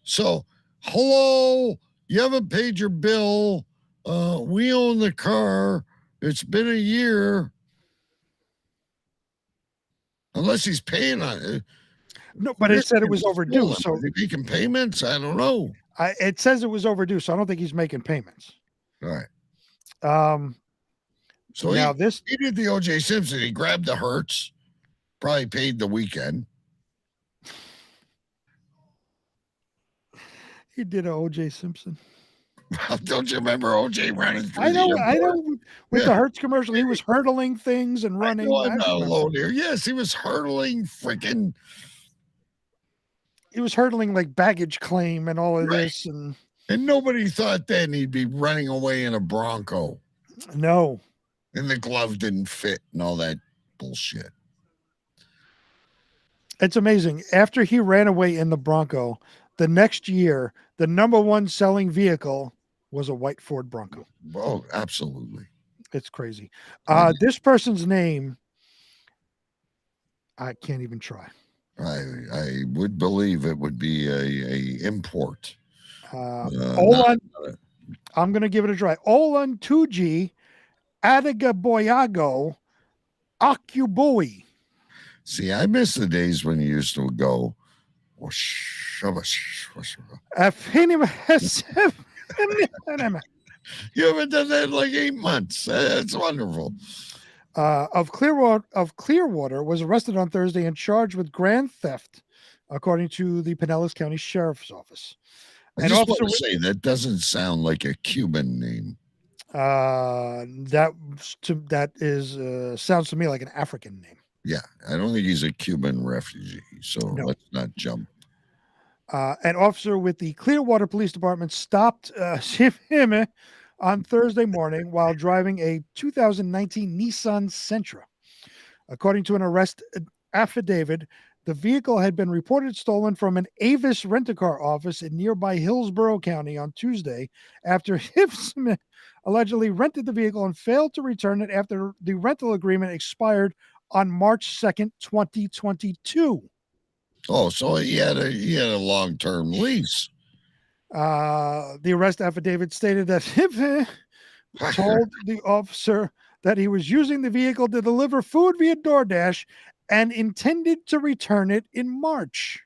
So, hello, you haven't paid your bill. We own the car. It's been a year. Unless he's paying on it. No, but it said it was overdue. So is he making payments? I don't know. It says it was overdue, so I don't think he's making payments. All right. So now he did the O.J. Simpson. He grabbed the Hertz, probably paid the weekend. He did an O.J. Simpson. Don't you remember O.J. running through I know. With the Hertz commercial, he was Yeah. hurtling things and running. Yes, he was hurtling freaking. He was hurtling like baggage claim and all of this, and nobody thought then he'd be running away in a Bronco. No. And the glove didn't fit and all that bullshit. It's amazing. After he ran away in the Bronco, the next year, the number one selling vehicle was a white Ford Bronco. Oh, absolutely. It's crazy. This person's name, I can't even try. I would believe it would be a import. Olan, I'm going to give it a try. Olan Tuji Adagaboyago Akubui. See, I miss the days when you used to go. You haven't done that in like 8 months. That's wonderful. Of Clearwater was arrested on Thursday and charged with grand theft, according to the Pinellas County Sheriff's Office. I just want to say that doesn't sound like a Cuban name. That sounds to me like an African name. Yeah, I don't think he's a Cuban refugee, so let's not jump. An officer with the Clearwater Police Department stopped him on Thursday morning while driving a 2019 Nissan Sentra. According to an arrest affidavit, the vehicle had been reported stolen from an Avis rent-a-car office in nearby Hillsborough County on Tuesday after Smith allegedly rented the vehicle and failed to return it after the rental agreement expired on March 2nd, 2022. Oh, so he had a long-term lease. The arrest affidavit stated that Hiv told the officer that he was using the vehicle to deliver food via DoorDash and intended to return it in March.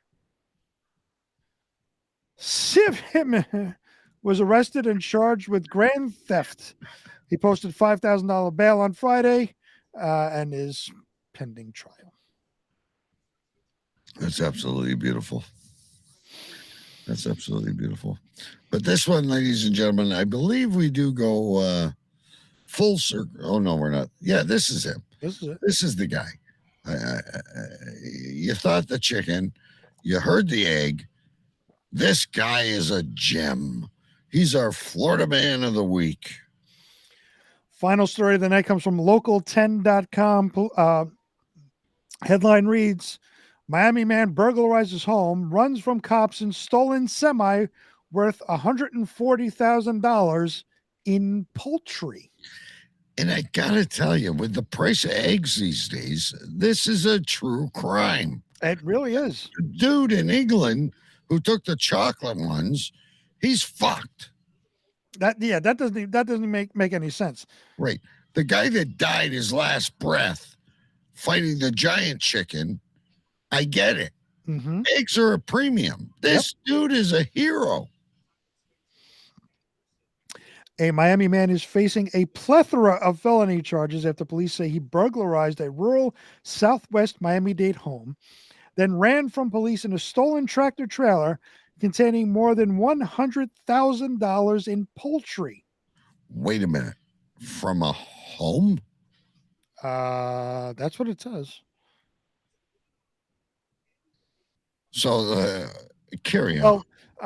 Sivhim was arrested and charged with grand theft. He posted $5,000 bail on Friday and is pending trial. That's absolutely beautiful. That's absolutely beautiful. But this one, ladies and gentlemen, I believe we do go full circle. Oh, no, we're not. Yeah, this is him. This is it. This is the guy. You thought the chicken. You heard the egg. This guy is a gem. He's our Florida Man of the Week. Final story of the night comes from local10.com. Headline reads, Miami man burglarizes home, runs from cops in stolen semi worth $140,000 in poultry. And I got to tell you, with the price of eggs these days, this is a true crime. It really is. The dude in England who took the chocolate ones, he's fucked. That doesn't make any sense. Right. The guy that died his last breath fighting the giant chicken, I get it. Mm-hmm. Eggs are a premium. This dude is a hero. A Miami man is facing a plethora of felony charges after police say he burglarized a rural southwest Miami-Dade home, then ran from police in a stolen tractor trailer containing more than $100,000 in poultry. Wait a minute. From a home? That's what it says. So, carry on.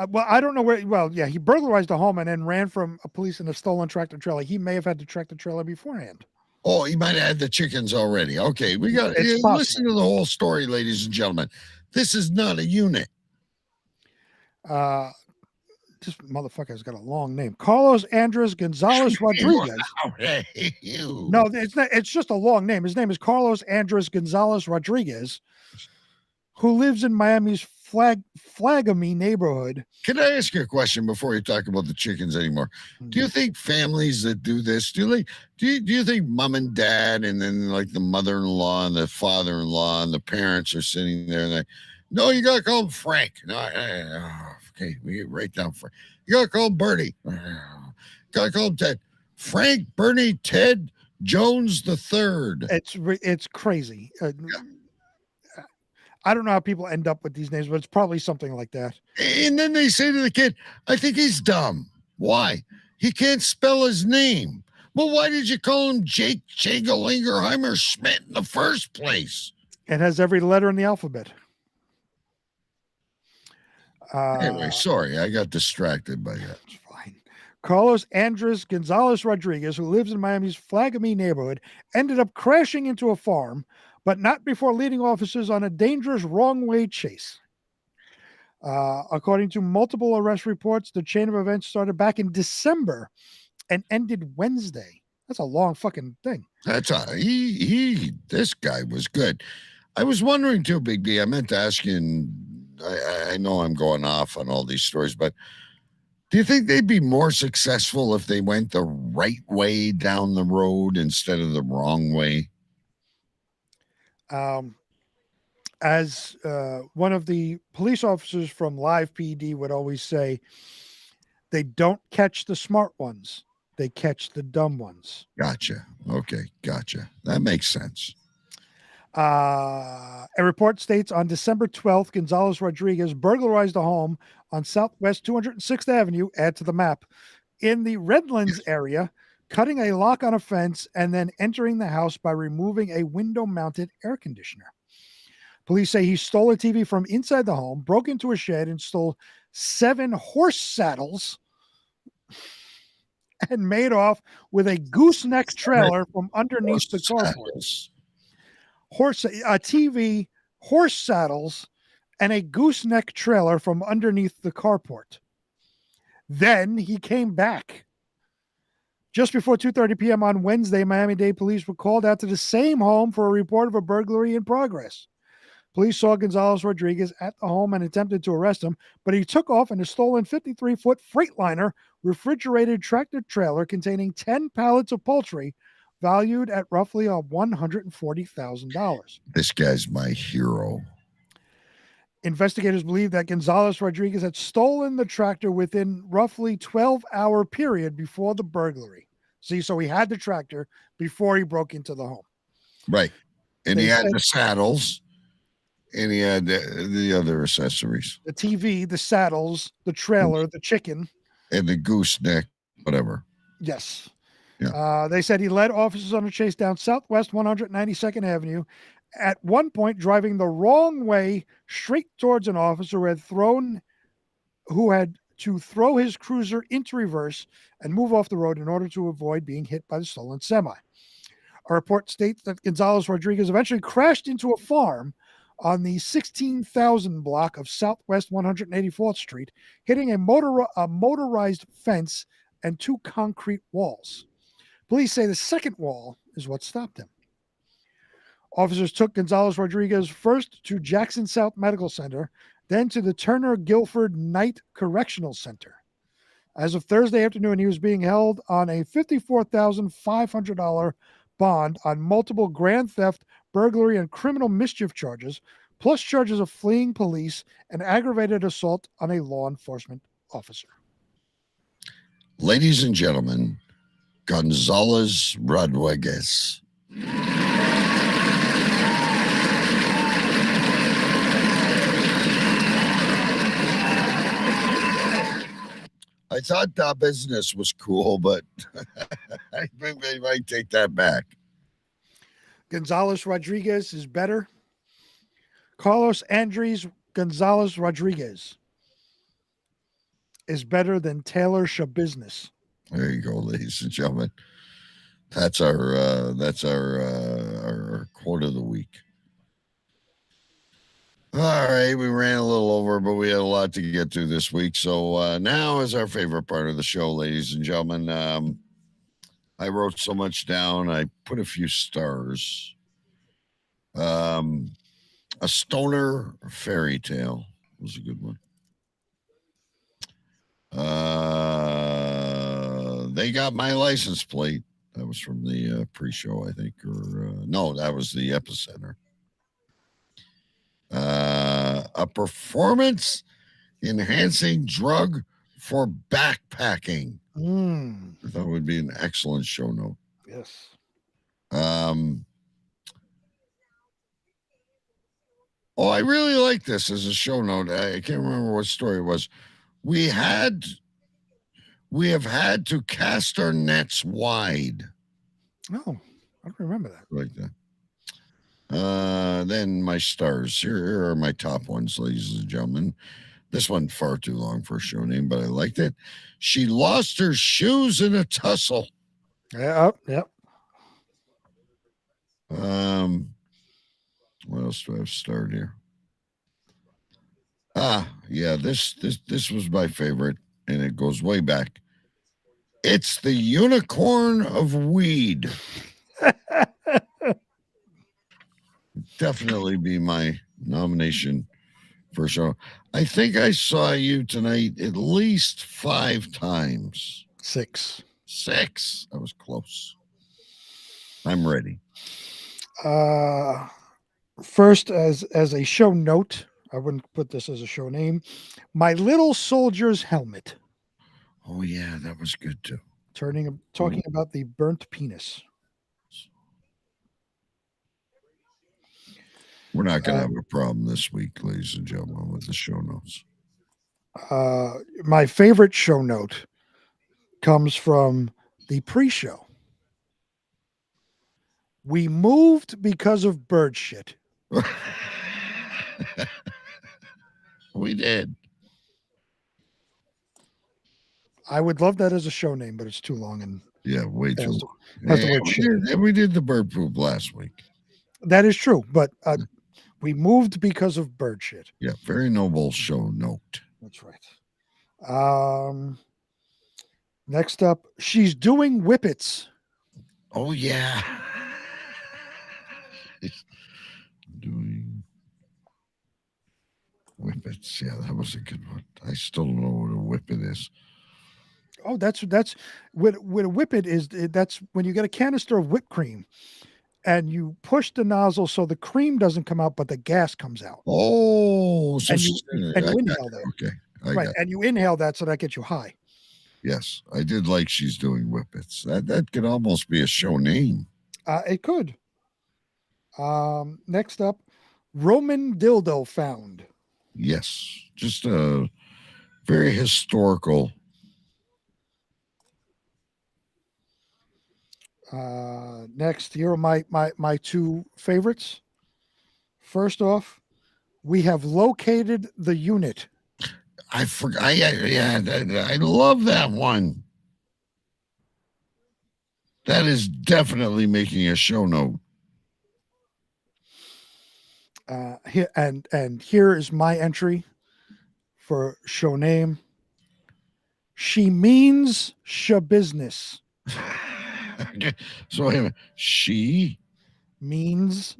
Well, I don't know where. Well, yeah, he burglarized a home and then ran from a police in a stolen tractor trailer. He may have had the tractor trailer beforehand. Oh, he might have had the chickens already. Okay, we got to listen to the whole story, ladies and gentlemen. This is not a unit. This motherfucker's got a long name. Carlos Andres Gonzalez Rodriguez. No, it's not. It's just a long name. His name is Carlos Andres Gonzalez Rodriguez, who lives in Miami's Flagamy neighborhood. Can I ask you a question before you talk about the chickens anymore? Do you think families that do this, do you think mom and dad and then like the mother-in-law and the father-in-law and the parents are sitting there and no, you got to call him Frank. No, okay, we get right down Frank. You got to call him Bernie. Got to call him Ted. Frank, Bernie, Ted, Jones the third. It's crazy. I don't know how people end up with these names, but it's probably something like that. And then they say to the kid, I think he's dumb. Why? He can't spell his name. Well, why did you call him Jake Jagelingerheimer Schmidt in the first place? It has every letter in the alphabet. Anyway, sorry, I got distracted by that. It's fine. Carlos Andres Gonzalez Rodriguez, who lives in Miami's Flagamy neighborhood, ended up crashing into a farm, but not before leading officers on a dangerous wrong-way chase. According to multiple arrest reports, the chain of events started back in December and ended Wednesday. That's a long fucking thing. This guy was good. I was wondering too, Big B, I meant to ask you, and I know I'm going off on all these stories, but do you think they'd be more successful if they went the right way down the road instead of the wrong way? As one of the police officers from Live PD would always say, they don't catch the smart ones. They catch the dumb ones. Gotcha. Okay. Gotcha. That makes sense. A report states on December 12th, Gonzalez Rodriguez burglarized a home on Southwest 206th Avenue, add to the map, in the Redlands area, cutting a lock on a fence and then entering the house by removing a window-mounted air conditioner. Police say he stole a TV from inside the home, broke into a shed, and stole 7 horse saddles and made off with a gooseneck trailer from underneath the carport. A TV, horse saddles, and a gooseneck trailer from underneath the carport. Then he came back. Just before 2:30 p.m. on Wednesday, Miami-Dade police were called out to the same home for a report of a burglary in progress. Police saw Gonzalez Rodriguez at the home and attempted to arrest him, but he took off in a stolen 53-foot Freightliner refrigerated tractor trailer containing 10 pallets of poultry valued at roughly $140,000. This guy's my hero. Investigators believe that Gonzalez Rodriguez had stolen the tractor within roughly 12-hour period before the burglary. See, so he had the tractor before he broke into the home. Right. And he had the saddles. And he had the other accessories. The TV, the saddles, the trailer, the chicken. And the gooseneck, whatever. Yes. Yeah. They said he led officers on a chase down Southwest 192nd Avenue, at one point driving the wrong way straight towards an officer who had to throw his cruiser into reverse and move off the road in order to avoid being hit by the stolen semi. A report states that Gonzalez Rodriguez eventually crashed into a farm on the 16,000 block of Southwest 184th Street, hitting a motorized fence and 2 concrete walls. Police say the second wall is what stopped him. Officers took Gonzalez Rodriguez first to Jackson South Medical Center, then to the Turner Guilford Knight Correctional Center. As of Thursday afternoon, he was being held on a $54,500 bond on multiple grand theft, burglary, and criminal mischief charges, plus charges of fleeing police and aggravated assault on a law enforcement officer. Ladies and gentlemen, Gonzalez Rodriguez. I thought that business was cool, but I think they might take that back. Gonzalez Rodriguez is better. Carlos Andres Gonzalez Rodriguez is better than Taylor Shabusiness. There you go, ladies and gentlemen. That's our quote of the week. All right, we ran a little over, but we had a lot to get to this week. So now is our favorite part of the show, ladies and gentlemen. I wrote so much down. I put a few stars. A stoner fairy tale was a good one. They got my license plate. That was from the pre-show, I think, or no, that was the Epicenter. A performance enhancing drug for backpacking. That would be an excellent show note. Yes. I really like this as a show note. I can't remember what story it was. We have had to cast our nets wide. Oh, I don't remember that. Like that. Then my stars. Here are my top ones, ladies and gentlemen. This one far too long for a show name, but I liked it. She lost her shoes in a tussle. Yep. What else do I have starred here? Yeah, this was my favorite, and it goes way back. It's the unicorn of weed. Definitely be my nomination for a show. I think I saw you tonight at least 5 times. 6. I was close. I'm ready. First, as a show note, I wouldn't put this as a show name. My Little Soldier's Helmet. Oh yeah, that was good too. Talking about the burnt penis. We're not going to have a problem this week, ladies and gentlemen, with the show notes. My favorite show note comes from the pre-show. We moved because of bird shit. We did. I would love that as a show name, but it's too long and way too long. Has the word shit. We did the bird poop last week. That is true, but we moved because of bird shit. Yeah, very noble show note. That's right. Next up, she's doing whippets. Oh yeah. Doing whippets. Yeah, that was a good one. I still don't know what a whippet is. Oh, that's what a whippet is. That's when you get a canister of whipped cream and you push the nozzle so the cream doesn't come out, but the gas comes out. Oh, so and you inhale that. Okay. Right. And you inhale that so that gets you high. Yes. I did like she's doing whippets. That could almost be a show name. It could. Next up, Roman dildo found. Yes. Just a very historical. Next, here are my two favorites. First off, we have located the unit. I forgot. I love that one. That is definitely making a show note. Here is my entry for show name. She means business. Okay. So wait a minute. She means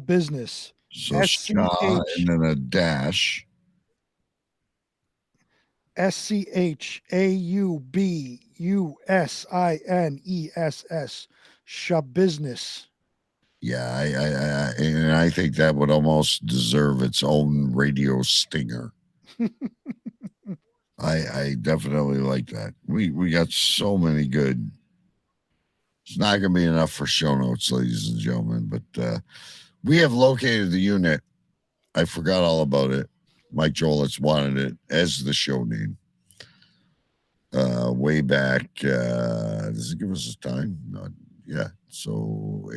business. So sha and then a dash. SCHAUBUSINESS. Business. Yeah, I think that would almost deserve its own radio stinger. I definitely like that. We got so many good. It's not going to be enough for show notes, ladies and gentlemen, but we have located the unit. I forgot all about it. Mike Jolitz wanted it as the show name. Way back, does it give us a time? No, yeah, so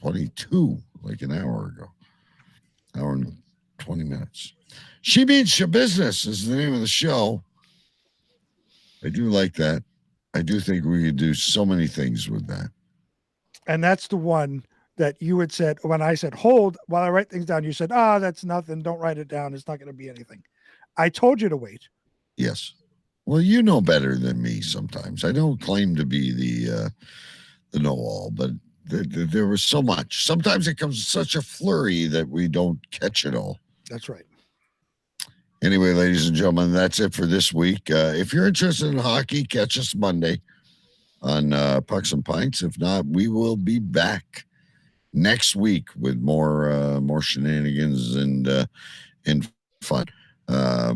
8:22, like an hour ago. Hour and 20 minutes. She Means Your Business is the name of the show. I do like that. I do think we could do so many things with that. And that's the one that you had said when I said, hold while I write things down. You said, that's nothing. Don't write it down. It's not going to be anything. I told you to wait. Yes. Well, you know better than me sometimes. I don't claim to be the know-all, but there was so much. Sometimes it comes in such a flurry that we don't catch it all. That's right. Anyway, ladies and gentlemen, that's it for this week. If you're interested in hockey, catch us Monday on Pucks and Pints. If not, we will be back next week with more shenanigans and fun. All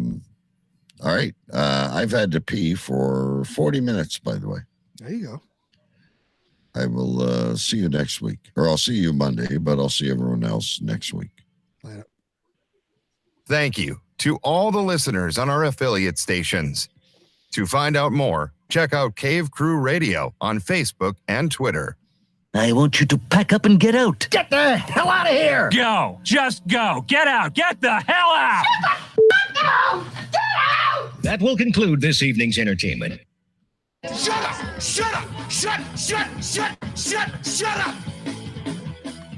right. I've had to pee for 40 minutes, by the way. There you go. I will see you next week. Or I'll see you Monday, but I'll see everyone else next week. Later. Thank you to all the listeners on our affiliate stations. To find out more, check out Cave Crew Radio on Facebook and Twitter. I want you to pack up and get out. Get the hell out of here! Go! Just go! Get out! Get the hell out! Get the fuck out! Get out! That will conclude this evening's entertainment. Shut up! Shut up! Shut up!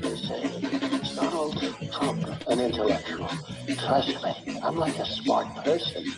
You see, Donald Trump, an intellectual. Trust me, I'm like a smart person.